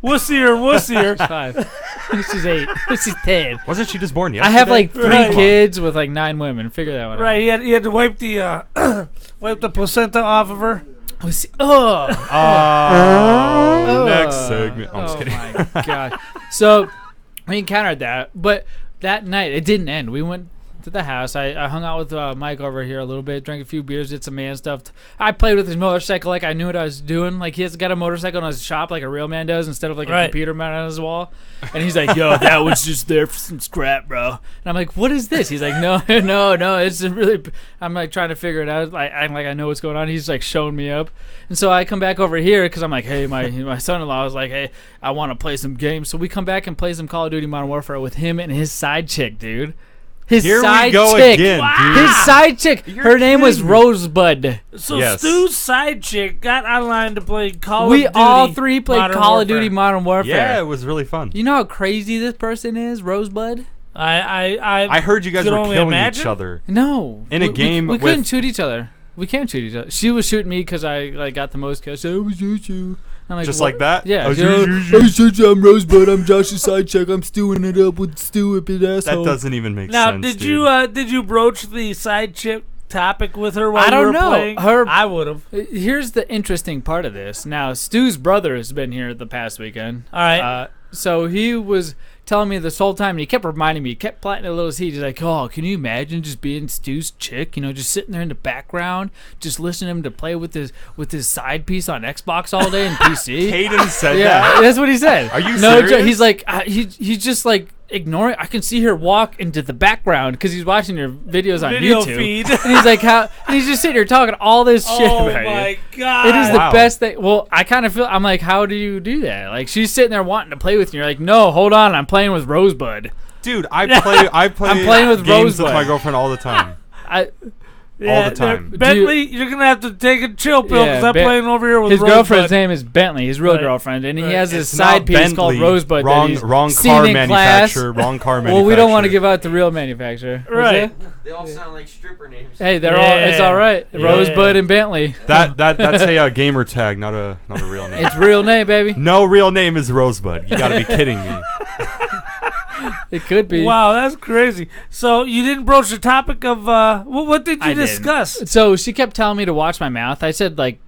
wussier and wussier, 5. She's 8. She's 10. Wasn't she just born yesterday? I have like 3 Right. kids with like 9 women. Figure that one out. right? He had to wipe the wipe the placenta off of her. Oh, Next segment. I'm just oh kidding. my god. So we encountered that, but that night it didn't end. We went to the house. I hung out with Mike over here a little bit, drank a few beers, did some man stuff. I played with his motorcycle like I knew what I was doing. Like he's got a motorcycle in his shop like a real man does instead of like a Right. computer mounted on his wall. And he's like, yo, that was just there for some scrap, bro. And I'm like, what is this? He's like, no, it's really. I'm like trying to figure it out. I'm like, I know what's going on. He's like showing me up. And so I come back over here because I'm like, hey, my son-in-law was like, hey, I want to play some games. So we come back and play some Call of Duty Modern Warfare with him and his side chick, dude. His Here side we go chick. again, dude. His side chick. Her name was kidding me. Rosebud. So Yes. Stu's side chick got online to play Call of We Duty. all 3 played Modern Call of Warfare. Duty Modern Warfare. Yeah, it was really fun. You know how crazy this person is, Rosebud? I I heard you guys could were only killing imagine. each other. No. In a game we couldn't with- shoot each other. We can't shoot each other. She was shooting me because I like got the most kills. So I was shoot you. I'm like, Just what? like that? Yeah. Oh, Yo, I'm Rosebud. I'm Josh's side check. I'm stewing it up with stupid asshole. That doesn't even make Now, sense. did dude. you broach the side chick topic with her while I you don't were know. playing? Her- I would have. Here's the interesting part of this. Now, Stu's brother has been here the past weekend. All right. So he was telling me this whole time, and he kept reminding me, he kept planting a little seed. He's like, oh, can you imagine just being Stu's chick? You know, just sitting there in the background, just listening to him to play with his side piece on Xbox all day and PC. Hayden said Yeah, that? that's what he said. Are you no, serious? He's like, he's just like ignoring. I can see her walk into the background because he's watching your videos on Video YouTube. feed. And he's like, how? And he's just sitting here talking all this shit Oh about my you. god! It is Wow. the best thing. Well, I kind of feel. I'm like, how do you do that? Like, she's sitting there wanting to play with you. You're like, no, hold on, I'm playing with Rosebud. Dude, I play I'm playing with games with Rosebud. my girlfriend all the time. I all the time. Bentley, you're gonna have to take a chill pill because I'm Ben- playing over here with his Rosebud. girlfriend's name is Bentley, his real Right. girlfriend, and he Right. has this It's side not piece called Bentley. Rosebud. Wrong, that he's wrong seen car in manufacturer. class. Wrong car manufacturer. Well, we don't want to give out the real manufacturer. What's Right. that? They all sound like stripper names. Hey, they're all. It's Yeah. all right. Yeah. Rosebud and Bentley. That's a gamer tag, not a real name. It's real name, baby. No real name is Rosebud. You gotta be kidding me. It could be. Wow, that's crazy. So you didn't broach the topic of what did you I did. discuss? So she kept telling me to watch my mouth. I said like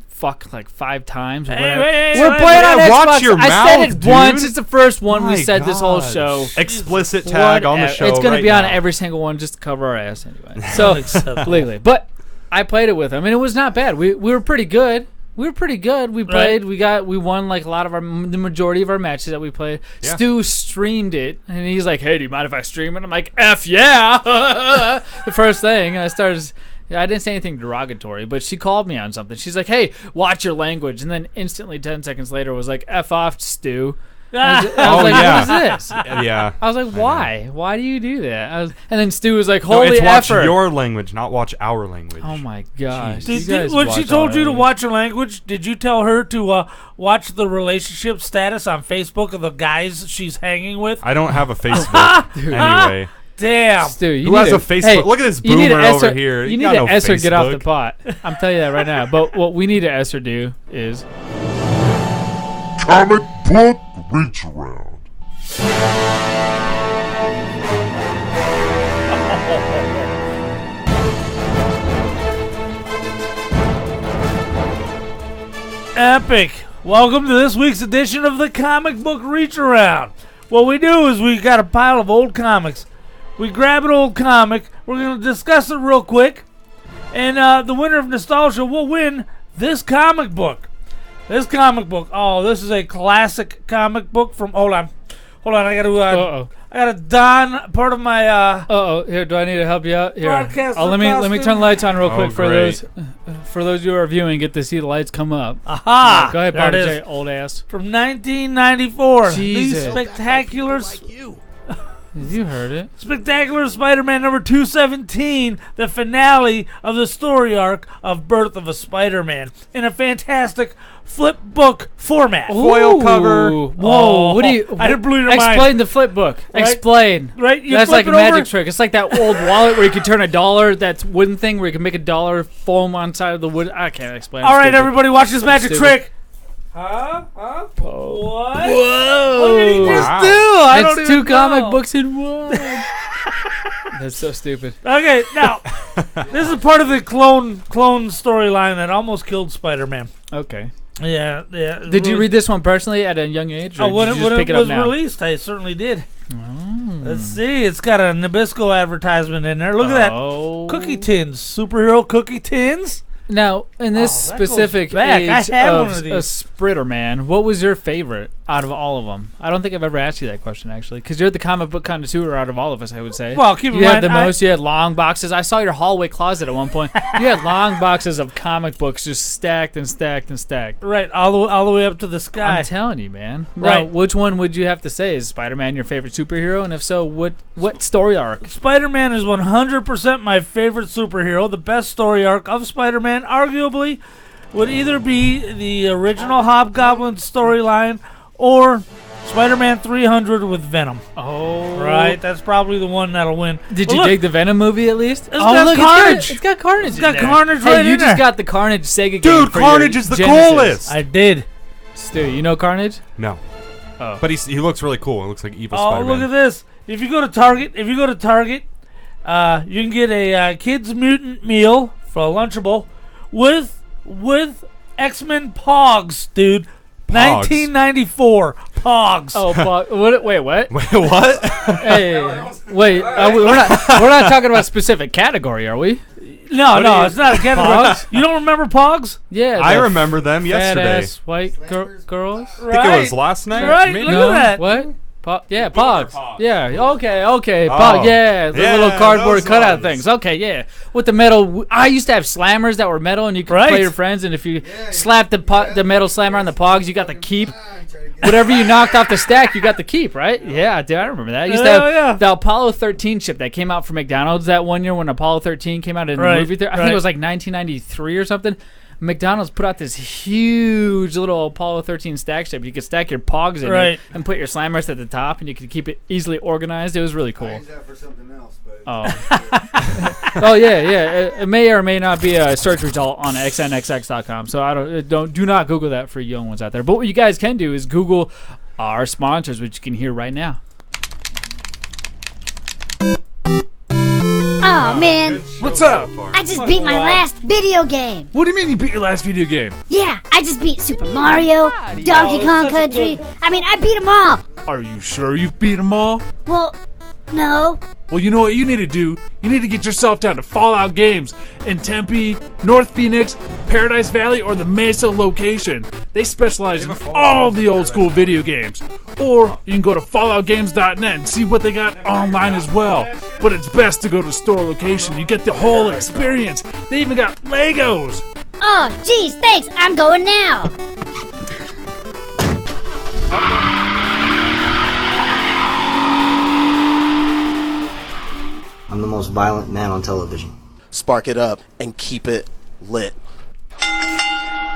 fuck like 5 times. Or Hey, whatever. hey, We're hey, playing on hey, Xbox. watch your I said mouth, it dude. once. It's the first one we My said this whole gosh. show. Explicit tag on the Whatever. show. It's gonna right be on now. every single one just to cover our ass anyway. So Unacceptable. legally, but I played it with him and it was not bad. We were pretty good. We played. We won like a lot of the majority of our matches that we played. Yeah. Stu streamed it, and he's like, "Hey, do you mind if I stream it?" I'm like, "F yeah!" The first thing I started. I didn't say anything derogatory, but she called me on something. She's like, "Hey, watch your language," and then instantly 10 seconds later was like, "F off, Stu." I was Oh, like, yeah. "What is this?" Yeah. I was like, "Why? Why do you do that?" And then Stu was like, No, "Holy it's watch effort!" your language, not watch our language. Oh my gosh! Did, You guys when she watch told our you to language. watch her language, did you tell her to watch the relationship status on Facebook of the guys she's hanging with? I don't have a Facebook anyway. Damn. Stu, you Who need has to- a Facebook? Hey, Look at this you need to boomer over Esther- here. You You need got to no Esther get off the Facebook. pot. I'm telling you that right now. But what we need to Esther do is Comic Book Reach Around. Epic. Welcome to this week's edition of the Comic Book Reach Around. What we do is we got a pile of old comics. We grab an old comic. We're going to discuss it real quick. And the winner of Nostalgia will win this comic book. This comic book. Oh, this is a classic comic book from... Hold on. I got to... I got to don part of my... Here, do I need to help you out? Here. Broadcast Let me turn the lights on real quick for great. those who are viewing. Get to see the lights come up. Aha! Go ahead, There it Papa is. J, old ass. From 1994. Jesus. The spectacular... Like you. You heard it. Spectacular Spider-Man number 217, the finale of the story arc of Birth of a Spider-Man in a fantastic flip book format. Foil cover. Whoa, what do you... I blew your Explain mind. the flip book. Right? Explain. Right? You That's flip like a it magic over. trick. It's like that old wallet where you could turn $1, that's wooden thing where you can make $1 foam on side of the wood. I can't explain. All right, Stupid. everybody, watch this magic Stupid. trick. Huh? What? Whoa. What did he just Wow. do? I don't It's even two comic know. books in one. That's so stupid. Okay, now, this is part of the clone storyline that almost killed Spider-Man. Okay. Yeah. Did you read this one personally at a young age? Or Oh, when did it, you just when pick it it up was now? released, I certainly did. Let's see. It's got a Nabisco advertisement in there. Look at that. Oh. Cookie tins. Superhero cookie tins? Now, in this that goes specific back. I age had one of of a these. Spider-Man, what was your favorite out of all of them? I don't think I've ever asked you that question, actually, because you're the comic book connoisseur out of all of us, I would say. Well, keep in you had mind, the most. You had long boxes. I saw your hallway closet at one point. You had long boxes of comic books just stacked and stacked and stacked. Right, all the way up to the sky. I'm telling you, man. Right. Now, which one would you have to say? Is Spider-Man your favorite superhero? And if so, what story arc? Spider-Man is 100% my favorite superhero. The best story arc of Spider-Man, arguably, would either be the original Hobgoblin storyline or Spider-Man 300 with Venom. Oh. Right, that's probably the one that'll win. Did But you look, dig the Venom movie at least? It's got Carnage. It's got Carnage. It's got in there. Carnage Hey, right you in just there. got the Carnage Sega game. Dude, for Carnage your is the Genesis. coolest. I did. Stu, you know Carnage? No. Oh. But he looks really cool. It looks like evil Oh, Spider-Man. look at this. If you go to Target, you can get a kids mutant meal for a Lunchable with X-Men Pogs, dude. 1994 Pogs. Oh, wait, what? Wait, what? Hey, wait. We're not talking about a specific category, are we? No, it's not a category. You don't remember Pogs? Yeah. I the remember them yesterday. Fat-ass white girls. I think it was last night. Right, maybe? look at that. What? Yeah, Pogs. Yeah, okay. Oh. Pog, yeah, the Yeah, little cardboard those cutout ones. things. Okay, yeah. With the metal. I used to have slammers that were metal, and you could Right. play your friends, and if you slapped the metal slammer on the Pogs, you got the keep. Whatever you knocked off the stack, you got the keep, right? Yeah, dude, I remember that. I used to have the Apollo 13 chip that came out for McDonald's that one year when Apollo 13 came out in the movie theater. I think it was like 1993 or something. McDonald's put out this huge little Apollo 13 stack chip. You could stack your Pogs in it and put your slammers at the top, and you could keep it easily organized. It was really cool. I use that for something else, but Oh yeah. It may or may not be a search result on xnxx.com. So do not Google that for young ones out there. But what you guys can do is Google our sponsors, which you can hear right now. Oh man, What's up? I just beat my last video game. What do you mean you beat your last video game? Yeah, I just beat Super Mario, Donkey Kong Country. I mean, I beat them all. Are you sure you've beat them all? Well, no. Well, you know what you need to do? You need to get yourself down to Fallout Games in Tempe, North Phoenix, Paradise Valley, or the Mesa location. They specialize in all the old school video games. Or you can go to falloutgames.net and see what they got online as well. But it's best to go to store location. You get the whole experience. They even got Legos. Oh, geez, thanks. I'm going now. I'm the most violent man on television. Spark it up and keep it lit.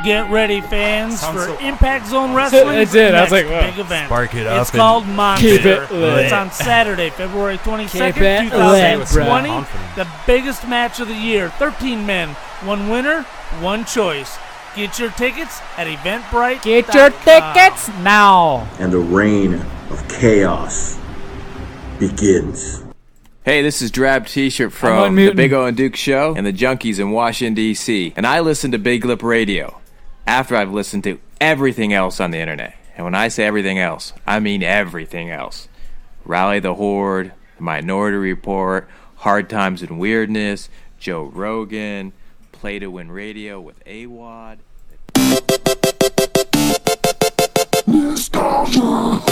Get ready, fans, for Impact Zone Wrestling. That's it. I was like, big event. Spark it up It's and called Monster. keep it lit. It's on Saturday, February 22nd, Keep it lit, 2020. bro. The biggest match of the year. 13 men, one winner, one choice. Get your tickets at Eventbrite. Get your tickets now. And the reign of chaos begins. Hey, this is Drab T-shirt from the Big O and Duke Show and the Junkies in Washington, D.C. And I listen to Big Lip Radio after I've listened to everything else on the internet. And when I say everything else, I mean everything else. Rally the Horde, Minority Report, Hard Times and Weirdness, Joe Rogan, Play to Win Radio with AWOD. Nostalgia.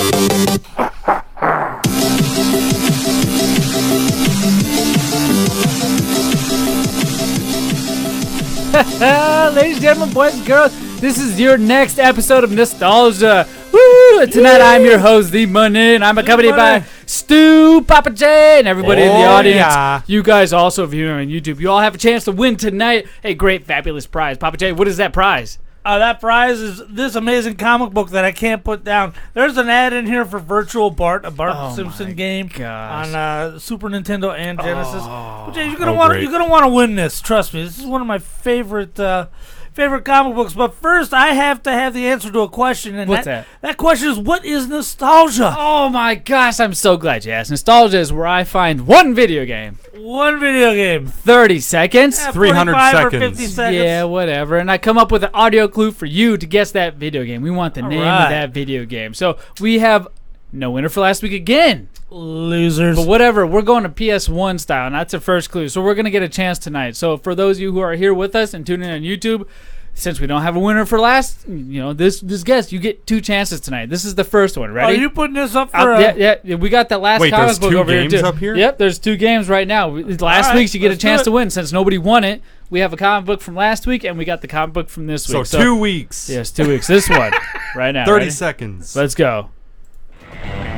Ladies and gentlemen, boys and girls, this is your next episode of Nostalgia. Woo! Tonight I'm your host, The Money, and I'm accompanied by Stu, Papa J, and everybody in the audience. Yeah. You guys also viewing on YouTube, you all have a chance to win tonight a great, fabulous prize. Papa J, what is that prize? That prize is this amazing comic book that I can't put down. There's an ad in here for Virtual Bart, a Bart Simpson game on Super Nintendo and Genesis. But Jay, you're gonna want to win this. Trust me, this is one of my favorite comic books. But first, I have to have the answer to a question. And what's that? That question is, what is nostalgia? Oh my gosh, I'm so glad you asked. Nostalgia is where I find one video game. One video game. 30 seconds. 300 seconds. Or 50 seconds. Yeah, whatever. And I come up with an audio clue for you to guess that video game. We want the name of that video game. So we have no winner for last week again. Losers. But whatever, we're going to PS1 style, and that's the first clue. So we're going to get a chance tonight. So for those of you who are here with us and tuning in on YouTube, since we don't have a winner for last, this guest, you get 2 chances tonight. This is the first one. Ready? Are you putting this up for yeah, we got that last comic book over here, too. Wait, there's 2 games up here? Yep, there's 2 games right now. Last week's you get a chance to win. Since nobody won it, we have a comic book from last week, and we got the comic book from this week. So 2 weeks. Yes, 2 weeks. This one, right now. 30 seconds. Let's go.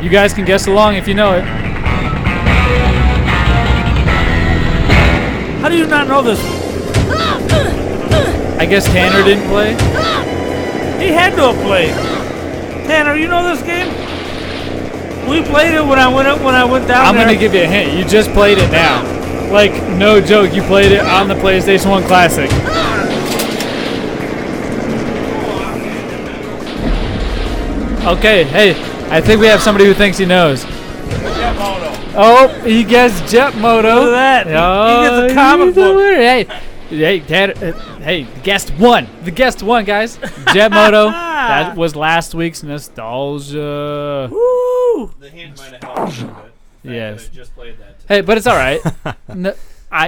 You guys can guess along if you know it. How do you not know this? I guess Tanner didn't play. He had to have played. Tanner, you know this game? We played it when I went down there. I'm gonna give you a hint. You just played it now. Like, no joke, you played it on the PlayStation 1 Classic. Okay, hey, I think we have somebody who thinks he knows. Oh, he guessed Jet Moto. Look at that. He gets a comic book. Hey, the guest won. The guest won, guys. Jet Moto. That was last week's Nostalgia. Woo! The hint might have helped a little bit. Yes. Just played that. Hey, but it's all right.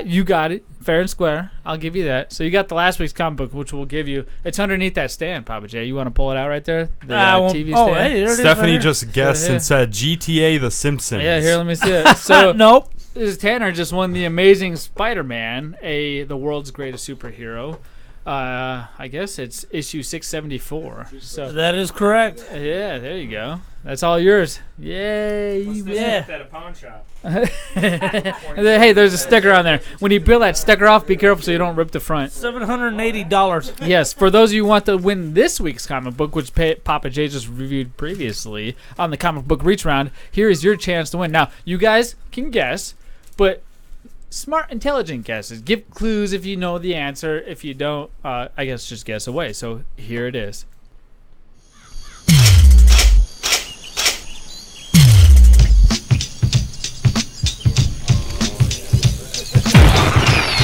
You got it. Fair and square. I'll give you that. So you got the last week's comic book, which we'll give you. It's underneath that stand, Papa J. You want to pull it out right there? The TV stand? Hey, Stephanie just guessed and said GTA The Simpsons. Yeah, here, let me see it. So nope. Tanner just won the Amazing Spider-Man, the world's greatest superhero. I guess it's issue 674. So that is correct. Yeah, there you go. That's all yours. Yay! Yeah. At a pawn shop. Hey, there's a sticker on there. When you peel that sticker off, be careful so you don't rip the front. $780. Yes, for those of you who want to win this week's comic book, which Papa J just reviewed previously on the comic book reach round, here is your chance to win. Now, you guys can guess, but smart, intelligent guesses. Give clues if you know the answer. If you don't, I guess just guess away. So here it is.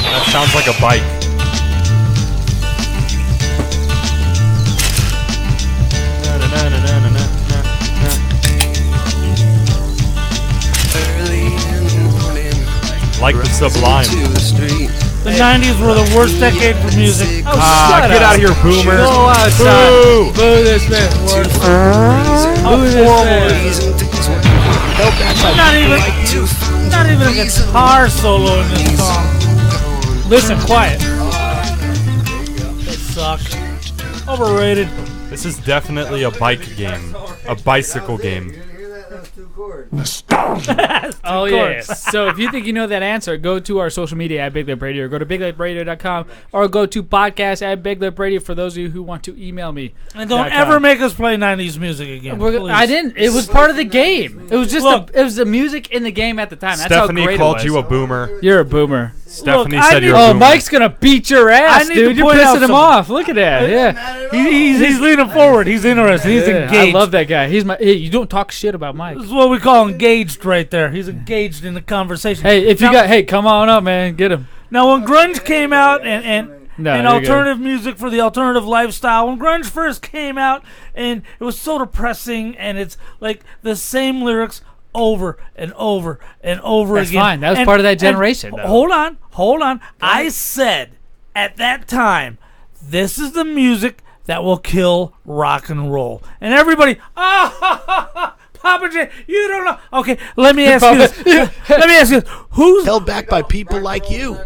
That sounds like a bike. Like the Sublime. The 90s were the worst decade for music. Get out of here, boomer. Go outside. Boo! Boo this man. Boo this man. Not even a guitar solo in this song. Listen, quiet. It sucked. Overrated. This is definitely a bike game. A bicycle game. Oh, yes. So if you think you know that answer, go to our social media at Big Lip Radio, or go to BigLipRadio.com, or go to podcast at Big Lip Radio for those of you who want to email me. And don't ever make us play 90s music again. I didn't. It was part of the game. It was just it was the music in the game at the time. That's Stephanie how great called it was. you a boomer. You're a boomer. Stephanie Look, said you're a Oh, boomer. Mike's gonna beat your ass, I need dude. to You're point out pissing him something. off. Look at that. Yeah. He's leaning forward. He's interested. He's Yeah, engaged. I love that guy. He's my. Hey, you don't talk shit about Mike. This is what we call engaged right there. He's engaged in the conversation. Hey, if you come on up, man, get him. Now, when grunge came out and No, and you're alternative music for the alternative lifestyle, when grunge first came out, and it was so depressing, and it's like the same lyrics over and over and over That's again. fine. That was part of that generation, though. Hold on. I said at that time, this is the music that will kill rock and roll. And everybody, Papa J, you don't know. Okay, let me ask you this. Let me ask you this. Who's held back by people like you?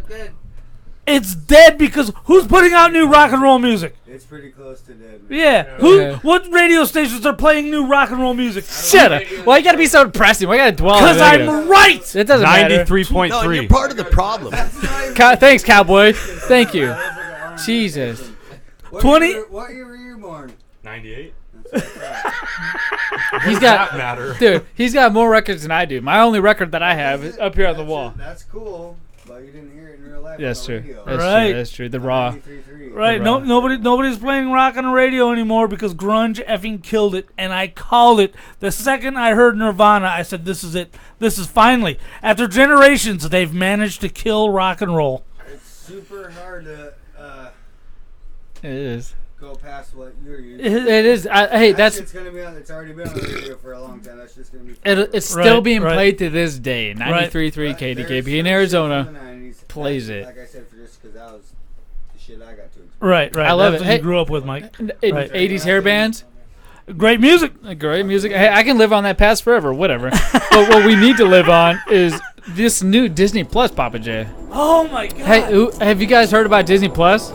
It's dead because who's putting out new rock and roll music? It's pretty close to dead. Yeah. What radio stations are playing new rock and roll music? Shut up. Why you gotta be so depressing? Why you gotta dwell on Because it? I'm right. It doesn't matter. 93.3. No, you're part of the problem. Thanks, cowboy. Thank you. Jesus. What 20 What year were you born? 98. He's got that matter? Dude, he's got more records than I do. My only record that I have is up here on the wall. That's cool, but you didn't hear it in real life. That's on true. the radio. That's Right. true. That's true. The raw. 93.3. Right. No, nobody's playing rock on the radio anymore because grunge effing killed it, and I called it the second I heard Nirvana. I said, "This is it. This is finally." After generations, they've managed to kill rock and roll. It's super hard to It is. go past what you're using. It is. Hey, that's. It's gonna be on. It's already been on the radio for a long time. That's just gonna be. It's still Right, being right. played to this day. 93.3 KDKB in Arizona plays it. Like I said, just because that was the shit I got to. Right. I love That's it. what you Hey, grew up with, Mike. Right. 80s hair bands. Great music. Great music. Hey, I can live on that past forever. Whatever. But what we need to live on is this new Disney Plus, Papa J. Oh my God. Hey, have you guys heard about Disney Plus?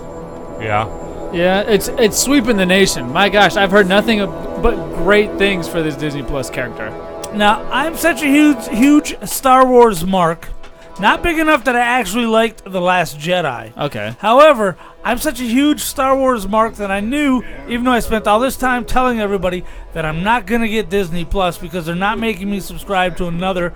Yeah. Yeah, it's sweeping the nation. My gosh, I've heard nothing but great things for this Disney Plus character. Now, I'm such a huge Star Wars mark. Not big enough that I actually liked The Last Jedi. Okay. However, I'm such a huge Star Wars mark that I knew, even though I spent all this time telling everybody that I'm not going to get Disney Plus because they're not making me subscribe to another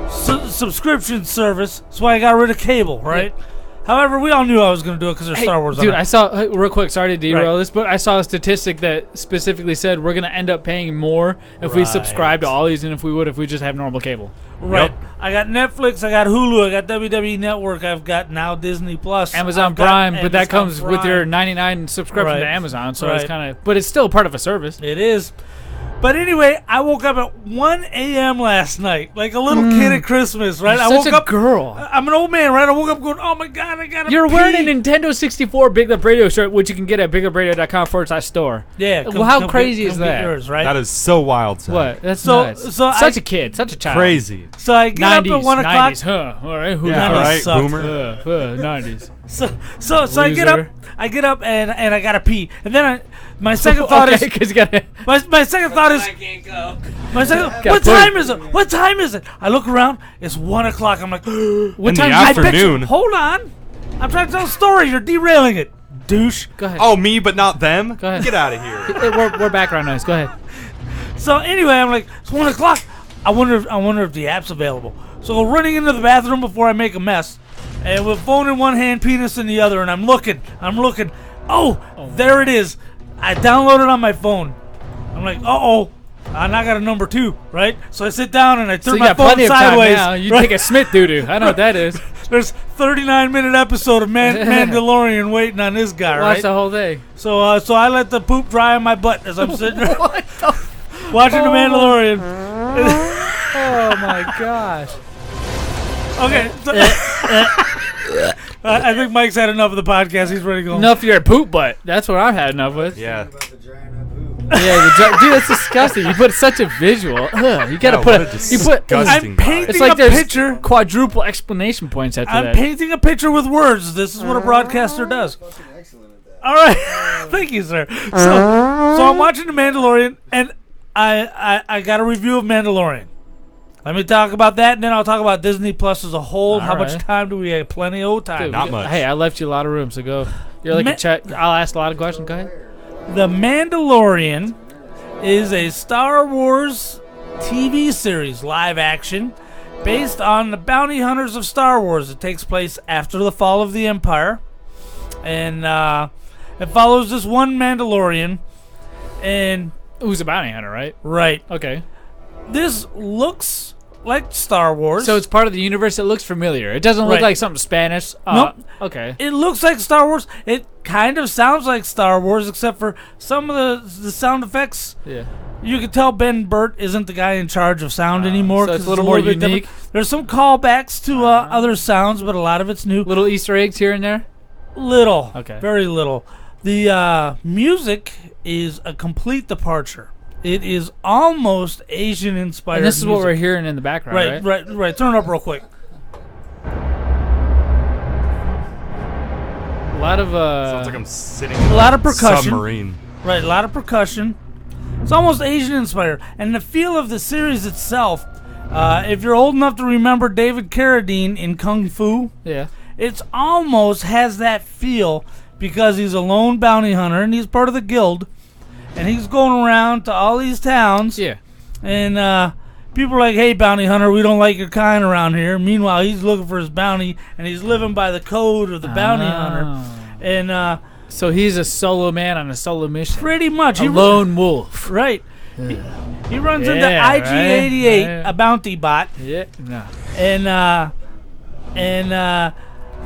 subscription service. That's why I got rid of cable, right? Yeah. However, we all knew I was going to do it because there's Star Wars on dude, it. I saw, real quick, sorry to derail this, but I saw a statistic that specifically said we're going to end up paying more if we subscribe to all these than if we just have normal cable. Right. Yep. I got Netflix, I got Hulu, I got WWE Network, I've got now Disney Plus. Amazon Prime, but that comes with your $99 subscription to Amazon, so it's kind of, but it's still part of a service. It is. But anyway, I woke up at 1 a.m. last night, like a little kid at Christmas, right? You're I woke such a up, girl. I'm an old man, right? I woke up going, oh my God, I gotta You're pee. wearing a Nintendo 64 Big Lip Radio shirt, which you can get at bigupradio.com/store. Yeah. Well, how crazy is that? Yours, right? That is so wild, son. What? That's nuts. Such a kid, such a child. Crazy. So I get up at 1 o'clock. 90s, huh? All right, yeah, all right, sucked. boomer. 90s. So I get up and I gotta pee, and then my second thought is because you gotta. My second thought is I can't go. What time is it? What time is it? I look around. It's 1 o'clock. I'm like, what time? In the afternoon. Hold on. I'm trying to tell a story. You're derailing it, douche. Go ahead. Oh, me, but not them. Go ahead. Get out of here. We're background noise. Go ahead. So anyway, I'm like, it's 1 o'clock. I wonder if the app's available. So I'm running into the bathroom before I make a mess, and with phone in one hand, penis in the other, and I'm looking. Oh, there it is. I downloaded it on my phone. I'm like, I now got a number 2, right? So I sit down and I turn my phone sideways. Now. You take a Smith doo-doo. I know what that is. There's 39-minute episode of Mandalorian waiting on this guy, right? Watch the whole thing. So I let the poop dry on my butt as I'm sitting there watching the Mandalorian. Oh my gosh. Okay. So I think Mike's had enough of the podcast. He's ready to go. Enough of your poop butt. That's what I've had enough with. Yeah. Yeah, dude, that's disgusting. You put such a visual. Ugh, you gotta put I'm painting it's like a there's picture. Quadruple explanation points after that. I'm painting a picture with words. This is what a broadcaster does. All right, thank you, sir. So I'm watching The Mandalorian, and I got a review of Mandalorian. Let me talk about that, and then I'll talk about Disney Plus as a whole. How much time do we have? Plenty of time. Dude, not much. Hey, I left you a lot of room, so go. You're like a chat. I'll ask a lot of questions. Go ahead. The Mandalorian is a Star Wars TV series, live action, based on the bounty hunters of Star Wars. It takes place after the fall of the Empire, and it follows this one Mandalorian, and who's a bounty hunter, right? Right. Okay. This looks like Star Wars. So it's part of the universe. It looks familiar. It doesn't look like something Spanish. Nope. Okay. It looks like Star Wars. It kind of sounds like Star Wars, except for some of the sound effects. Yeah. You can tell Ben Burt isn't the guy in charge of sound anymore. So it's a little more bit unique. different. There's some callbacks to other sounds, but a lot of it's new. Little Easter eggs here and there? Little. Okay. Very little. The music is a complete departure. It is almost Asian inspired. And this is music. what we're hearing in the background, right? Right. Turn it up real quick. A lot of sounds like I'm sitting in a lot of percussion. Submarine. Right, a lot of percussion. It's almost Asian inspired, and the feel of the series itself. If you're old enough to remember David Carradine in Kung Fu, yeah, it's almost has that feel because he's a lone bounty hunter and he's part of the guild. And he's going around to all these towns. Yeah. And people are like, hey, bounty hunter, we don't like your kind around here. Meanwhile, he's looking for his bounty, and he's living by the code of the bounty hunter. And so he's a solo man on a solo mission. Pretty much. A lone wolf. Right. He runs into IG-88, a bounty bot. Yeah. No. And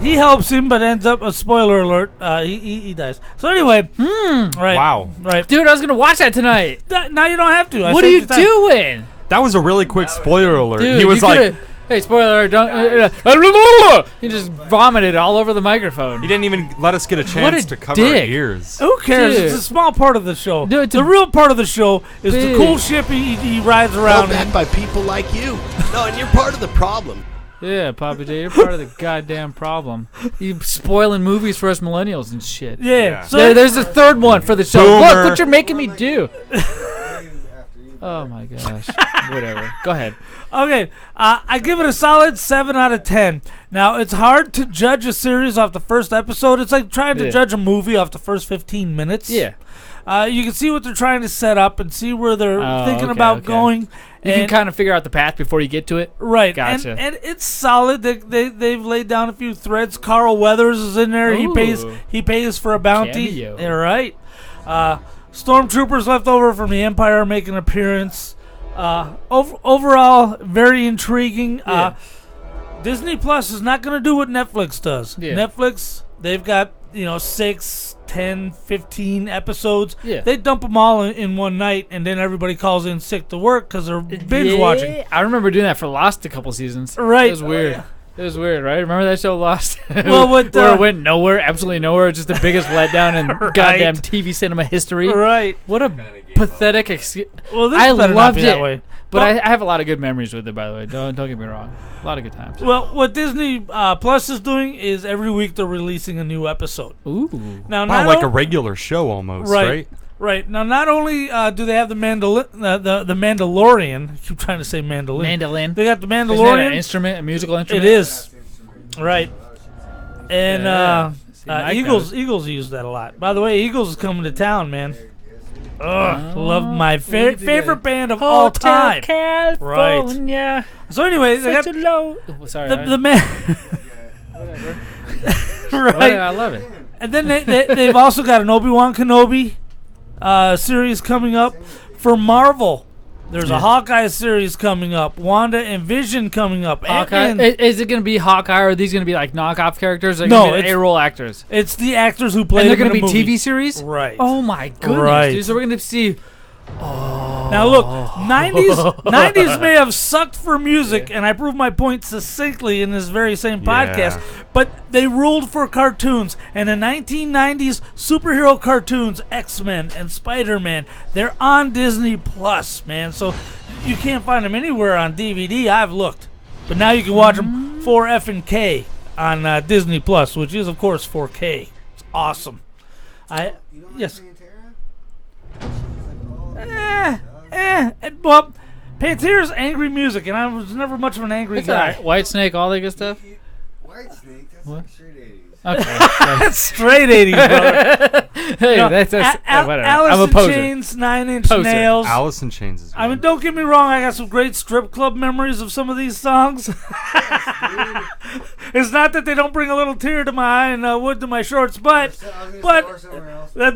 he helps him, but ends up, a spoiler alert, he dies. So anyway, right. Wow. Right. Dude, I was going to watch that tonight. Now you don't have to. What are you doing? That was a really quick spoiler alert. Dude, he was like, hey, spoiler alert, don't... he just vomited all over the microphone. He didn't even let us get a chance to cover our ears. Who cares? Dude. It's a small part of the show. Dude, the real part of the show is the cool ship he rides around Built in. that by people like you. No, and you're part of the problem. Yeah, Papa J, you're part of the goddamn problem. You spoiling movies for us millennials and shit. Yeah. So there's a third one for the show. Boomer. Look what you're making me do. Oh my gosh. Whatever. Go ahead. Okay, I give it a solid 7 out of 10. Now, it's hard to judge a series off the first episode. It's like trying to judge a movie off the first 15 minutes. Yeah. You can see what they're trying to set up and see where they're thinking about going. You can kind of figure out the path before you get to it. Right. Gotcha. And it's solid. They've laid down a few threads. Carl Weathers is in there. Ooh. He pays for a bounty. Cameo. Yeah, right. Stormtroopers left over from the Empire make an appearance. Overall, very intriguing. Yeah. Disney Plus is not going to do what Netflix does. Yeah. Netflix, they've got 6, 10, 15 episodes. Yeah. They dump them all in one night, and then everybody calls in sick to work because they're binge watching. I remember doing that for Lost a couple seasons. Right. It was weird. It was weird, right? Remember that show Lost? Well, where it went nowhere, absolutely nowhere. Just the biggest letdown in goddamn TV cinema history. Right. What a pathetic Well, this I better not loved be it. that way. But Well- I have a lot of good memories with it, by the way. Don't get me wrong. A lot of good times. Well, what Disney Plus is doing is every week they're releasing a new episode. Ooh. Now, Wow, not like o- a regular show almost, right? Right. Now, not only do they have the Mandalorian, I keep trying to say mandolin. Mandolin. They got the Isn't that Mandalorian. an instrument, a musical instrument? It is. Right. And See, Mike Eagles knows. use that a lot. By the way, Eagles is coming to town, man. Love my favorite band of all time. California. Right. So anyway, they got Such a low. Oh, sorry. the man. Whatever. Right. I love it. And then they've also got an Obi-Wan Kenobi series coming up for Marvel. There's a Hawkeye series coming up. Wanda and Vision coming up. Hawkeye. Ant-Man. Is it going to be Hawkeye, or are these going to be like knockoff characters? Or No, it's it's- A-roll actors. It's the actors who play. And they're going to be TV series? Right. Oh my goodness, Right. dude. So we're going to see. Now look, 90s may have sucked for music, and I proved my point succinctly in this very same podcast, but they ruled for cartoons. And the 1990s superhero cartoons, X-Men and Spider-Man, they're on Disney Plus, man. So you can't find them anywhere on DVD. I've looked. But now you can watch them 4F&K on Disney Plus, which is, of course, 4K. It's awesome. Yes. Well, Pantera's angry music, and I was never much of an angry It's guy. all right. White Snake, all that good stuff. White Snake, that's What? like straight 80s. Okay. That's straight 80s, brother. Hey, that's whatever. Alice I'm a in poser. Chains, 9 Inch Nails. Alice in Chains is good. I mean, don't get me wrong. I got some great strip club memories of some of these songs. It's not that they don't bring a little tear to my eye and wood to my shorts, but that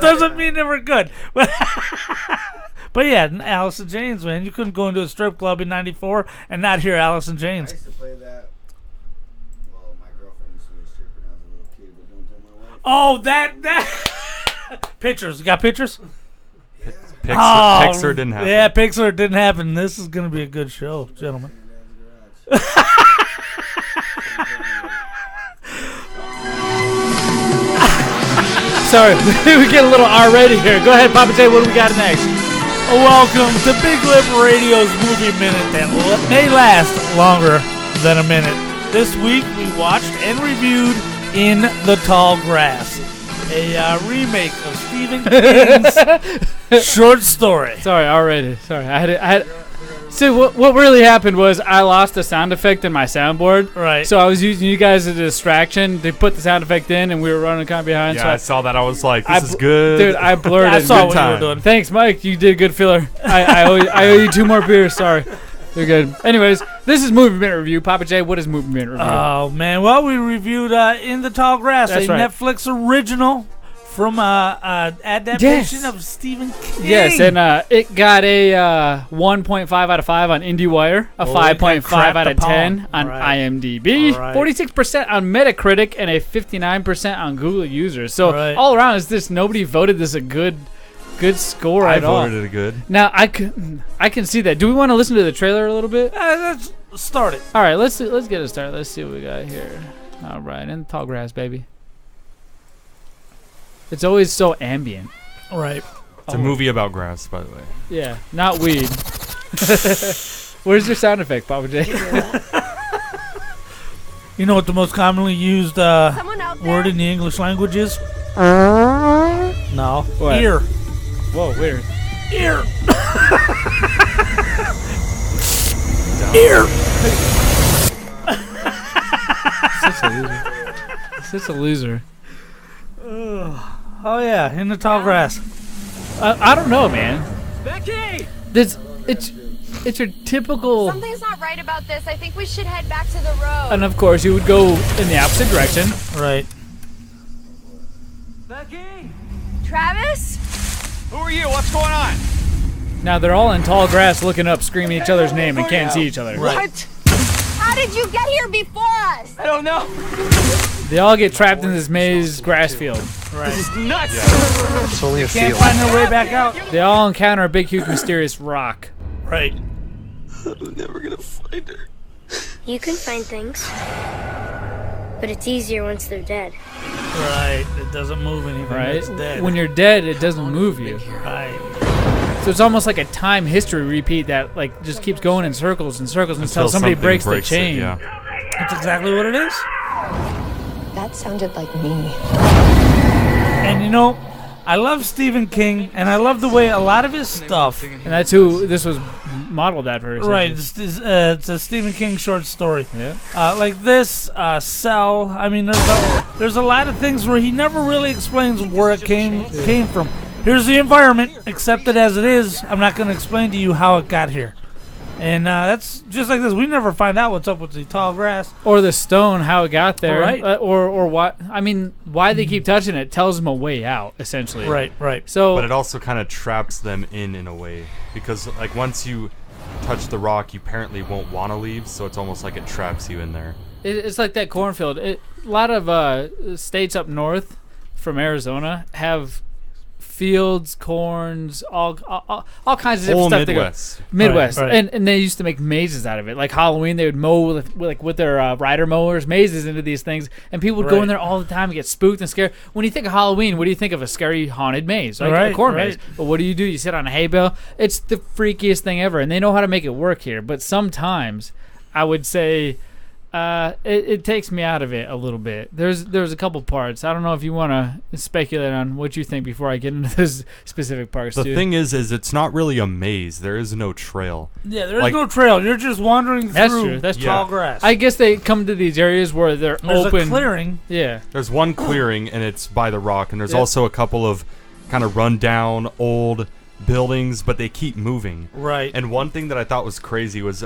doesn't mean they were good. But yeah, Alice in Chains, man. You couldn't go into a strip club in '94 and not hear Alice in Chains. I used to play that. Well, my girlfriend used to be a stripper when I was a little kid, but don't tell my wife. Oh, that. Pictures. You got pictures? Pixar didn't happen. Yeah, Pixar didn't happen. This is going to be a good show, gentlemen. Sorry, we get a little R-rated here. Go ahead, Papa J. What do we got next? Welcome to Big Lip Radio's Movie Minute that may last longer than a minute. This week we watched and reviewed In the Tall Grass, a remake of Stephen King's short story. Sorry, R-rated. Sorry, I had. See, what really happened was I lost a sound effect in my soundboard. Right. So I was using you guys as a distraction. They put the sound effect in, and we were running kind of behind. Yeah, so I saw that. I was like, this is good. Dude, I blurred it. I saw what you were doing. Thanks, Mike. You did a good filler. I owe you 2 more beers. Sorry. You're good. Anyways, this is Movie Minute Review. Papa J, what is Movie Minute Review? Oh, man. Well, we reviewed In the Tall Grass, That's a right. Netflix original from adaptation of Stephen King. Yes, and it got a 1.5 out of 5 on IndieWire, a 5.5 out of 10 on IMDb, 46% on Metacritic, and a 59% on Google users. So all around, nobody voted this a good score at all. I voted it a good. Now I can see that. Do we want to listen to the trailer a little bit? Let's start it. All right, let's get it started. Let's see what we got here. All right, In the Tall Grass, baby. It's always so ambient. Right. It's a movie about grass, by the way. Yeah, not weed. Where's your sound effect, Papa J? You know what the most commonly used word in the English language is? No. What? Ear. Whoa, weird. Ear. Ear. Such a loser. Oh yeah, In the Tall Grass. I don't know, man. Becky! It's your typical. Something's not right about this. I think we should head back to the road. And of course, you would go in the opposite direction. Right. Becky! Travis? Who are you? What's going on? Now they're all in tall grass, looking up, screaming each other's name, and can't see each other. What? How did you get here before us? I don't know. They all get trapped in this maze grass field. Right. This is nuts. Yeah. It's only a Can't field. find their way back out. They all encounter a big, huge, mysterious rock. Right. I'm never gonna find her. You can find things, but it's easier once they're dead. Right. It doesn't move anything. Right? It's dead. When you're dead, it doesn't move you. Right. So it's almost like a time history repeat that like just keeps going in circles and circles until somebody something breaks the chain. it, yeah. That's exactly what it is. That sounded like me. And you know, I love Stephen King, and I love the way a lot of his stuff. And that's who this was modeled after. Right, it's a Stephen King short story. Yeah. Like this, Cell. I mean, there's a lot of things where he never really explains where it came from. Here's the environment, accept it as it is. I'm not going to explain to you how it got here. And that's just like this. We never find out what's up with the tall grass. Or the stone, how it got there. Right. Or what. I mean, why they keep touching it tells them a way out, essentially. Right. So, but it also kind of traps them in a way. Because, like, once you touch the rock, you apparently won't want to leave. So it's almost like it traps you in there. It's like that cornfield. A lot of states up north from Arizona have fields, corns, all kinds of different stuff. Midwest. Right. And they used to make mazes out of it. Like Halloween, they would mow with their rider mowers, mazes into these things, and people would go in there all the time and get spooked and scared. When you think of Halloween, what do you think of? A scary haunted maze, like a corn maze. But what do? You sit on a hay bale. It's the freakiest thing ever, and they know how to make it work here. But sometimes, I would say, It takes me out of it a little bit. There's a couple parts. I don't know if you want to speculate on what you think before I get into those specific parts. The thing is it's not really a maze. There is no trail. Yeah, there is no trail. You're just wandering through tall grass. I guess they come to these areas where there's open. A clearing. Yeah. There's one clearing, and it's by the rock, and there's also a couple of kind of run-down old buildings, but they keep moving. Right. And one thing that I thought was crazy was...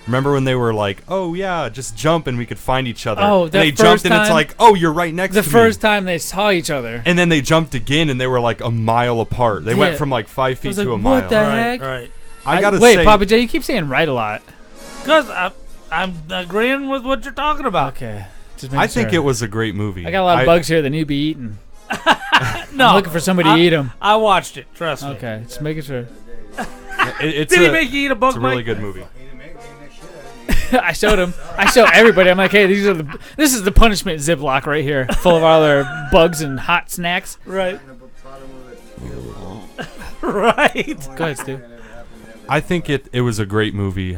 remember when they were like, oh, yeah, just jump and we could find each other? Oh, and they jumped and it's like, oh, you're right next to me. The first time they saw each other. And then they jumped again and they were like a mile apart. They went from like 5 feet to a mile. What the heck? Right. I gotta wait, say... Papa J, you keep saying right a lot. Because I'm agreeing with what you're talking about. Okay. I think it was a great movie. I got a lot of bugs here that need to be eaten. No. I'm looking for somebody to eat them. I watched it. Trust me. Okay. Just making sure. Did he make you eat a bug, It's a really good movie. I showed him. I show everybody. I'm like, hey, this is the punishment Ziploc right here, full of all their bugs and hot snacks. Right. Right. Go ahead, Stu. I think it was a great movie.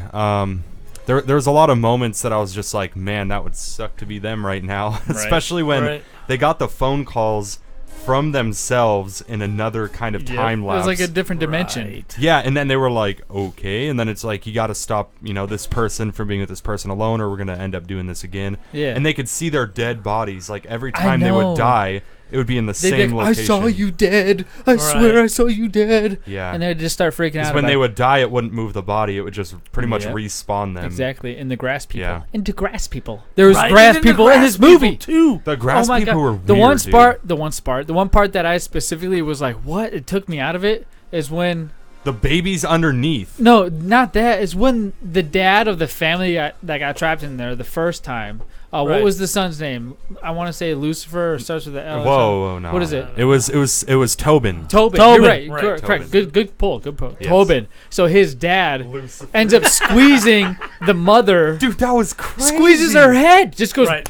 There was a lot of moments that I was just like, man, that would suck to be them right now, especially when they got the phone calls from themselves in another kind of time lapse. It was like a different dimension. Yeah, and then they were like, okay, and then it's like, you got to stop, this person from being with this person alone, or we're going to end up doing this again. Yeah. And they could see their dead bodies. Like, every time they would die, it would be in the same location. I saw you dead. I swear I saw you dead. Yeah. And they'd just start freaking out. When they would die, it wouldn't move the body. It would just pretty much respawn them. Exactly. In the grass people. Yeah. Into grass people. There was grass people in this movie too. The grass people were weird, The one part that I specifically was like, what? It took me out of it is when... The baby's underneath. No, not that. It's when the dad of the family that got trapped in there the first time. What was the son's name? I want to say Lucifer, or starts with the L. Whoa, no. What is it? It was Tobin. Tobin. You're right. Correct. Good pull. Yes. Tobin. So his dad ends up squeezing the mother. Dude, that was crazy. Squeezes her head. Just goes like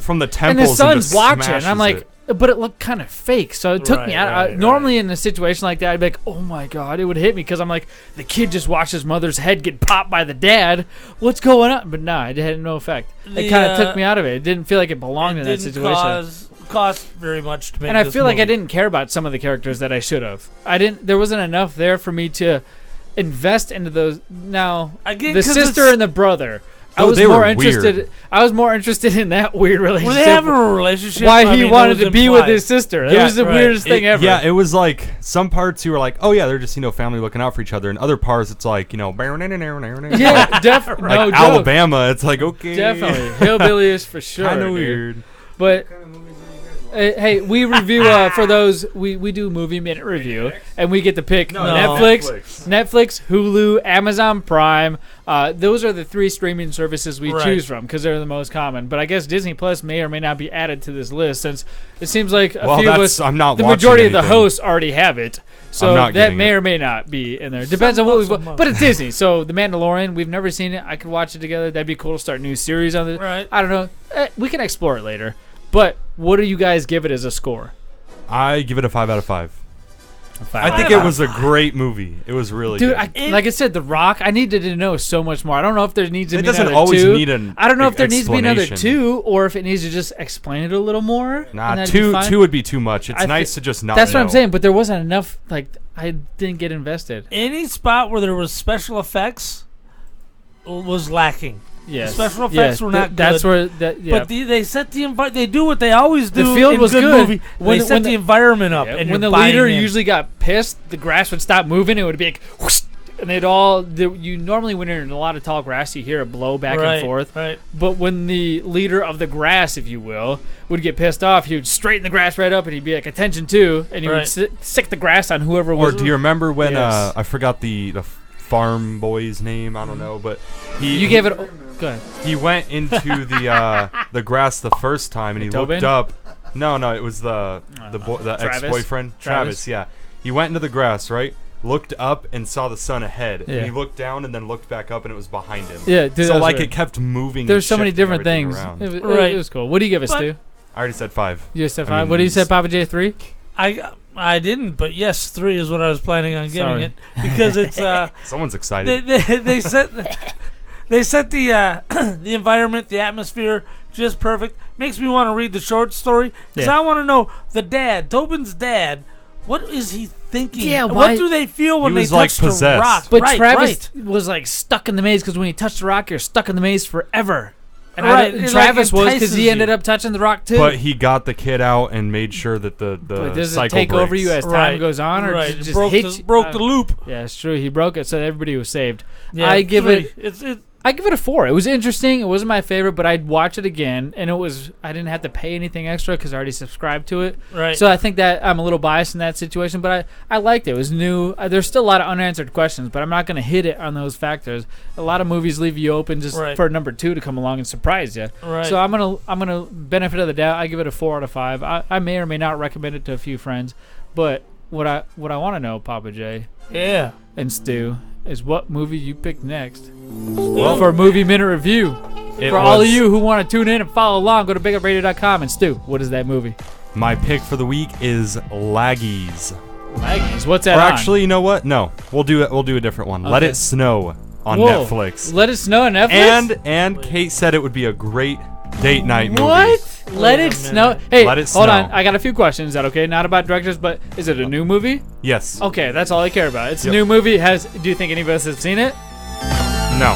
from the temples. And the son's watching. And I'm like, but it looked kind of fake, so it took me out. Normally in a situation like that, I'd be like, oh my God, it would hit me because I'm like, the kid just watched his mother's head get popped by the dad. What's going on? But nah, it had no effect. It kind of took me out of it. It didn't feel like it belonged in that situation. Cost very much to make. And I feel like I didn't care about some of the characters that I should have. There wasn't enough there for me to invest into those. Now, the sister and the brother. I was more interested. Weird. I was more interested in that weird relationship. Well, they have a relationship. Why he wanted to be with his sister. It was the weirdest thing ever. Yeah, it was like some parts you were like, oh yeah, they're just family looking out for each other, and other parts it's like yeah, definitely. Like Alabama, it's like okay, definitely hillbillies for sure. Kind of weird, but. Hey, we review for those. We do movie minute review, and we get to pick Netflix, Hulu, Amazon Prime. Those are the 3 streaming services we choose from because they're the most common. But I guess Disney Plus may or may not be added to this list since it seems like a few of us, the majority of the hosts already have it. So that may or may not be in there. Depends on what we've. But it's Disney, so The Mandalorian. We've never seen it. I could watch it together. That'd be cool to start a new series on it. Right. I don't know. We can explore it later. But what do you guys give it as a score? I give it a 5 out of 5. I think it was a great movie. It was really good. Like I said, The Rock, I needed to know so much more. I don't know if there needs to be another 2. It doesn't always need an I don't know if there needs to be another 2 or if it needs to just explain it a little more. Nah, 2 would be too much. It's nice to just not That's know. what I'm saying, but there wasn't enough. Like, I didn't get invested. Any spot where there was special effects was lacking. Yes. Special effects were not good. That's where But they set the environment. They do what they always do. The field in was good. Movie. They set the environment up. And when the leader usually got pissed, the grass would stop moving. It would be like, whoosh, and they'd all. You normally, when you're in a lot of tall grass, you hear it blow back and forth. Right. But when the leader of the grass, if you will, would get pissed off, he would straighten the grass right up, and he'd be like, "Attention to," and he would sick the grass on whoever was. Or do you remember when I forgot the farm boy's name? I don't know, but you gave it. Go ahead. He went into the grass the first time, and he looked up. No, it was the ex-boyfriend, Travis. Yeah, he went into the grass, right? Looked up and saw the sun ahead, and he looked down and then looked back up, and it was behind him. Yeah, dude, so like it kept moving. There's so many different things. It was cool. What do you give it, Stu? I already said 5. You said 5. What do you say, Papa J? 3? I didn't, but yes, 3 is what I was planning on giving it because it's. Someone's excited. They set. They set the the environment, the atmosphere, just perfect. Makes me want to read the short story because I want to know the dad, Tobin's dad. What is he thinking? Yeah, what do they feel when they touch the rock? But Travis was like stuck in the maze because when you touch the rock, you're stuck in the maze forever. And Travis was because he ended up touching the rock too. But he got the kid out and made sure that the does cycle it take breaks. over you as time goes on, or Right. just broke the loop? Yeah, it's true. He broke it, so everybody was saved. Yeah, I give it. It's I give it a 4. It was interesting. It wasn't my favorite, but I'd watch it again, and I didn't have to pay anything extra because I already subscribed to it. Right. So I think that I'm a little biased in that situation, but I liked it. It was new. There's still a lot of unanswered questions, but I'm not going to hit it on those factors. A lot of movies leave you open just for number 2 to come along and surprise you. Right. So I'm gonna benefit of the doubt. I give it a 4 out of 5. I may or may not recommend it to a few friends, but what I want to know, Papa J, and Stu, is what movie you picked next. Well, for a movie minute review. For all of you who want to tune in and follow along, go to bigupradio.com. And Stu, what is that movie? My pick for the week is Laggies. Laggies? What's that Or on? actually, you know what? No, we'll do it. We'll do a different one. Okay. Let It Snow on Whoa. Netflix. Let It Snow on Netflix? And Kate said it would be a great date night movie. What? Let It Snow? Hey, Let It hold Snow. on. I got a few questions. Is that okay? Not about directors, but is it a new movie? Yes. Okay, that's all I care about. It's a new movie. Do you think any of us have seen it? No.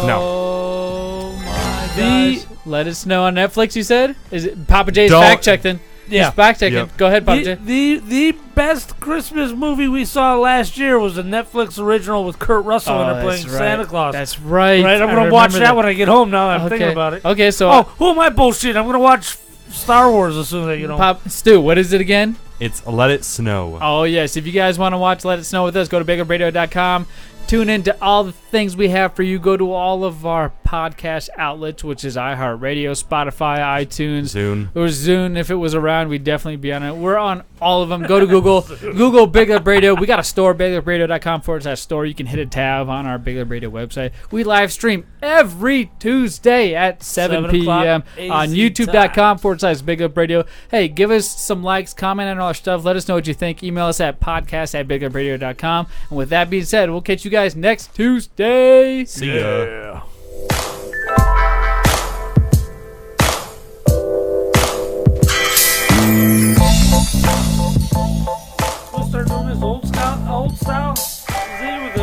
No. Oh my gosh. Let It Snow on Netflix, you said? Is it Papa J's fact checking? Yeah. He's fact checking. Yep. Go ahead, Papa J. The best Christmas movie we saw last year was a Netflix original with Kurt Russell in it playing Santa Claus. That's right. Right, I'm gonna watch that when I get home. Now that I'm thinking about it. Okay, so who am I bullshitting? I'm gonna watch Star Wars as soon as I get home. Stu, what is it again? It's Let It Snow. Oh yes, if you guys want to watch Let It Snow with us, go to bigupradio.com. Tune into all the things we have for you. Go to all of our podcast outlets, which is iHeartRadio, Spotify, iTunes, Zune. or Zune. If it was around, we'd definitely be on it. We're on all of them. Go to Google. Google Big Up Radio. We got a store, bigupradio.com/store. You can hit a tab on our Big Up Radio website. We live stream every Tuesday at 7 p.m. on youtube.com/Big Up Radio. Hey, give us some likes, comment on all our stuff. Let us know what you think. Email us at podcast@bigupradio.com. And with that being said, we'll catch you guys next Tuesday. See ya. We'll start doing this old style,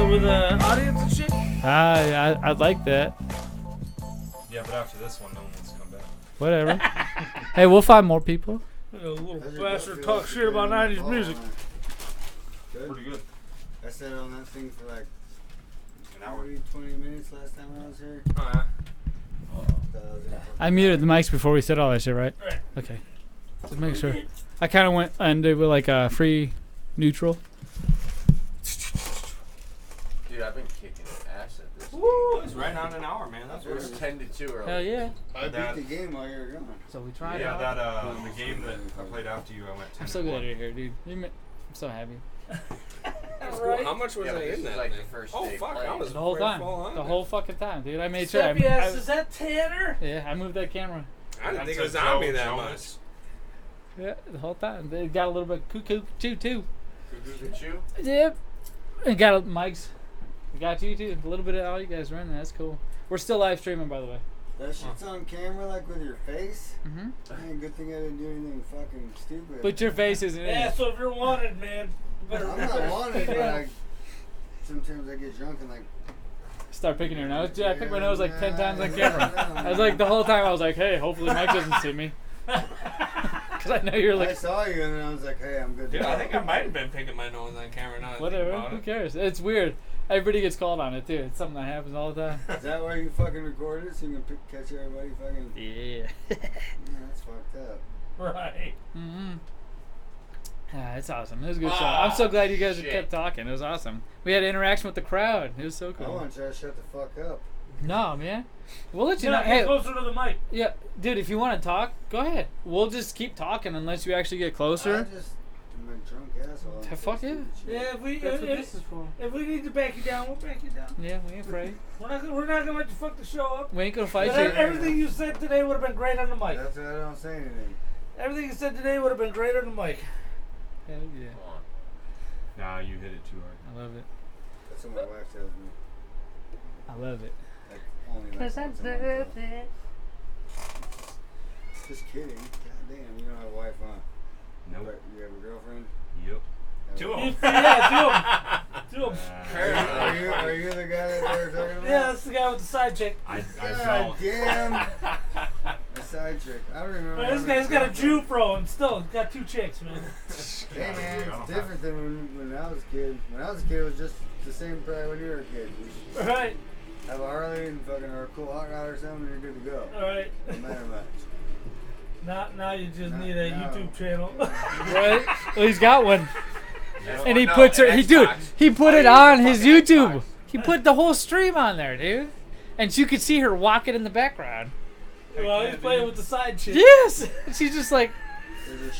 with the audience and shit. I'd like that. Yeah, but after this one, no one wants to come back. Whatever. Hey, we'll find more people. A little bastard talk shit about 90s music. Pretty good. I sat on that thing for like an hour, 20 minutes last time I was here. I muted the mics before we said all that shit, right? Right. Okay. Just make sure. I kind of went and did with like a free neutral. Dude, I've been kicking ass at this. Woo! It's right on an hour, man. That's It was 10-2 earlier. Hell yeah. I beat the game while you were gone. So we tried Yeah, out. that the game that I played after you, I went 10-1. I'm so glad you're here, dude. I'm so happy. That's cool. How much was I in that? Like thing? the first Oh day fuck! playing. I was The whole ready to time. fall on The that. whole fucking time, dude. I made sure. I Is that Tanner? Yeah, I moved that camera. I didn't think it was Joe on me that Jonas. much. Yeah, the whole time. They got a little bit cuckoo too. Chew? Yep. And got mics. We got you too. A little bit of all you guys running. That's cool. We're still live streaming, by the way. That shit's on camera, like with your face. Mm-hmm. Man, good thing I didn't do anything fucking stupid. But your face isn't in Yeah, it. so if you're wanted, man, you better. I'm not wanted, but sometimes I get drunk and like. Start picking your nose. Dude, I picked my nose like 10 times on camera. I was like, the whole time I was like, hey, hopefully Mike doesn't see me. Because I know you're like. I saw you and then I was like, hey, I'm good. Dude, I think I might have been picking my nose on camera. Now that I think Whatever. about Who it. cares? It's weird. Everybody gets called on it too. It's something that happens all the time. Is that why you fucking recorded it so you can catch everybody fucking? Yeah. That's fucked up. Right. Mm-hmm. Ah, it's awesome. It was a good show. I'm so glad you guys kept talking. It was awesome. We had interaction with the crowd. It was so I cool. want you to shut the fuck up. No, man. We'll let you Yeah, know. get Hey, closer to the mic. yeah, dude. If you want to talk, go ahead. We'll just keep talking unless you actually get closer. I just am a drunk asshole. Fuck yeah. Yeah, if we That's what this is for. if we need to back you down, we'll back you down. Yeah, we ain't afraid. We're not gonna let you fuck the show up. We ain't gonna fight But you. everything you said today would have been great on the mic. That's why I don't say anything. Everything you said today would have been great on the mic. Hell yeah. Nah, you hit it too hard. I love it. That's what my wife tells me. I love it. Like, only like once a month, though. Just kidding. God damn, you don't have a wife, huh? Nope. You have a girlfriend? Yep. Two of them. Yeah, two of them. Are you the guy that they were talking about? Yeah, that's the guy with the side chick. God damn. The side chick. I don't remember. This guy's got a Jew pro and still got 2 chicks, man. Hey man, it's different than when I was a kid. When I was a kid, it was just the same probably when you were a kid. Right. Have a Harley and fucking or a cool hot rod or something, and you're good to go. All right. No matter much. Now you just need a YouTube channel. Right? Well, he's got one. And he puts her. He put it on his YouTube. He put the whole stream on there, dude. And you could see her walking in the background. Well, he's playing with the side chick. Yes. She's just like.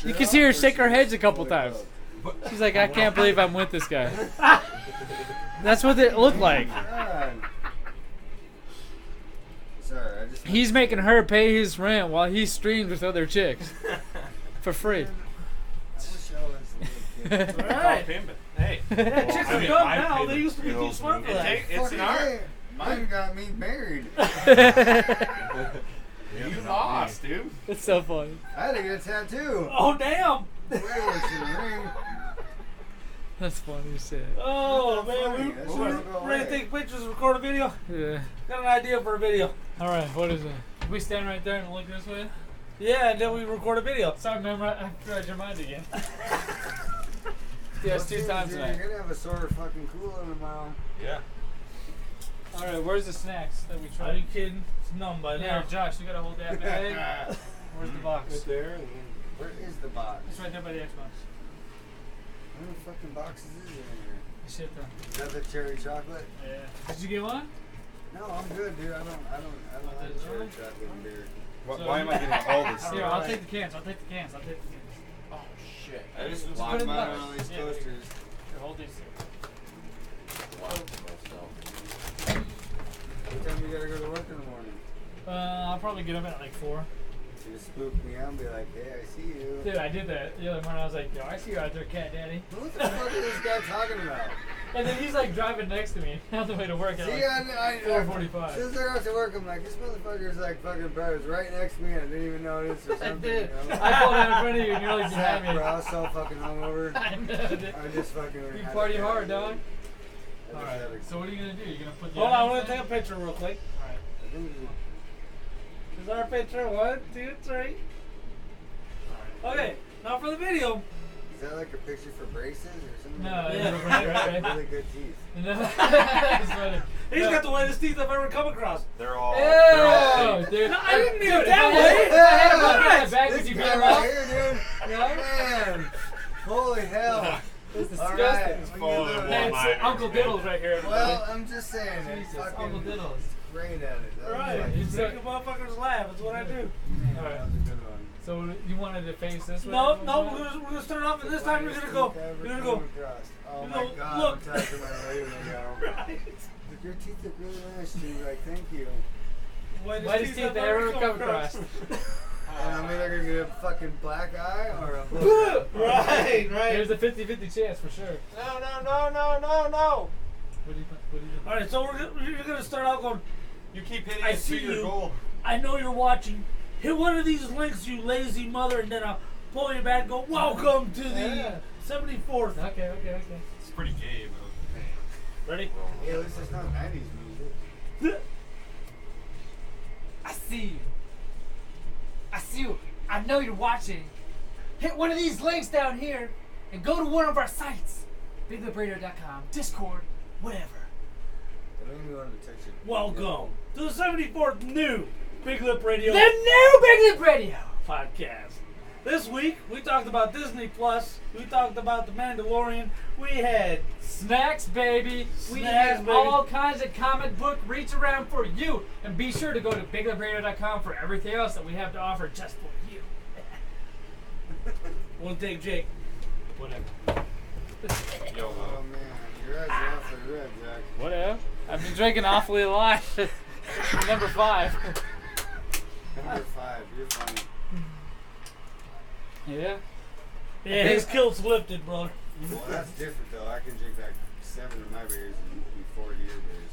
You can see her shake her head a couple times. She's like, I can't believe I'm with this guy. That's what it looked like. Sorry, He's making her pay his rent while he streams with other chicks for free. Right. Hey. Yeah, chicks are dumb now. They used to be too smart for that. It's an art. Mine got me married. You lost, dude. It's so funny. I had to get a tattoo. Oh, damn. Ring. That's funny as shit. Oh, man. We're ready to take pictures and record a video? Yeah. Got an idea for a video. All right, what is it? We stand right there and look this way? Yeah, and then we record a video. Sorry, remember, I read your mind again. Yeah, it's 2 times tonight. You're gonna have a sore fucking cooler tomorrow. Yeah. All right, where's the snacks that we tried? Are you kidding? It's numb by now. Here, Josh, you gotta hold that bag. Where's the box? Right there. And then where is the box? It's right there by the Xbox. How many fucking boxes is in here? Shit, though. Is that the cherry chocolate? Yeah. Did you get one? No, I'm good, dude. I don't like cherry chocolate and beer. Why am I getting all this stuff? Here, I'll take the cans. Oh shit! I just Put locked it in mine the on box. all these Yeah, toasters. Here, hold these two. What time you gotta go to work in the morning? I'll probably get up at like 4. You just spook me out and be like, hey, I see you. Dude, I did that the other morning. I was like, yo, I see you out there, Cat Daddy. What the fuck is this guy talking about? And then he's like driving next to me on the way to work at See, like 4:45. Since I got to work, I'm like, this motherfucker's like fucking bro. It's right next to me. I didn't even notice or something. I did. You know? I pulled out in front of you and you're like behind me. Bro, I was so fucking hungover. I know, dude. I just fucking. You party hard, dog. Alright, so what are you gonna do? You're gonna put the Hold on, I want to take a picture real quick. Alright. Is our picture 1, 2, 3? Okay, now for the video. Is that like a picture for braces or something? No, yeah. right. Really good teeth. No, that's funny. He's got the whitest teeth I've ever come across. They're all. Ew, dude. No, I didn't mean it If that I way. had a bucket in the bag, would you be Guy able right to? here, dude. Man, holy hell. It's All disgusting. right, It's we can do it. Hey, it's Uncle Diddles right here. Well, I'm just saying, it's Jesus, fucking Uncle Diddles. great at it. That was Right, like- you make the motherfuckers laugh. That's what I do. Man, Alright. that was a good one. So you wanted to face this way? No, we're gonna start off, and this time you're gonna go. You're gonna go. Oh You my know, god, look. I'm touching my radio now. Right. Your teeth look really nice, dude. Like, thank you. Whitest teeth I ever come across. And I'm either gonna get a fucking black eye or a blue eye. Right. There's a 50-50 chance for sure. No. What do you think? All right, so you're gonna start out going. You keep hitting I it to see your you. goal. I know you're watching. Hit one of these links, you lazy mother, and then I'll pull you back and go, welcome to the 74th. Okay. It's pretty gay, though. Ready? Hey, at least it's not 90s music. I see you. I know you're watching. Hit one of these links down here and go to one of our sites. BigLipRadio.com, Discord, whatever. I don't even want to touch it. Welcome to the 74th new Big Lip Radio The new Big Lip Radio podcast. This week, we talked about Disney Plus. We talked about The Mandalorian. We had snacks, baby. We have all kinds of comic book reach around for you. And be sure to go to BigLipRadio.com for everything else that we have to offer just for you. We'll take Jake. Whatever. Oh man, your eyes are awfully red, Jack. Whatever. I've been drinking awfully a lot. Number 5. Number 5, you're funny. Yeah. Yeah, his kilt's lifted, brother. Well, that's different though. I can drink like 7 of my beers and 4 of your beers.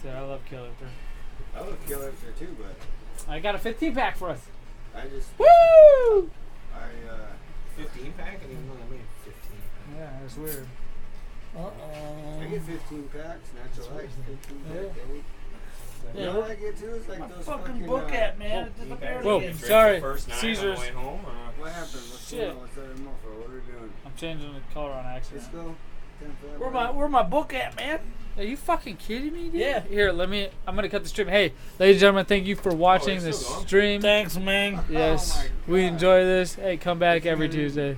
Dude, I love Killer. I would kill Elixir too, but I got a 15 pack for us. I just. Woo! 15 pack? I didn't even know I made 15. Yeah, that's weird. I get 15 packs, natural ice, 15 packs. Yeah. You know what I get too? It's like My those fucking fucking book at, man. It disappeared Whoa, again. sorry. Caesars. Caesars. Home, What happened? What's Shit. going on? What's that remote for? What are we doing? I'm changing the color on accident. Let's go. Where my book at, man? Are you fucking kidding me, dude? Yeah. Here, I'm gonna cut the stream. Hey, ladies and gentlemen, thank you for watching this stream. Thanks, man. Yes, we enjoy this. Hey, come back every Tuesday.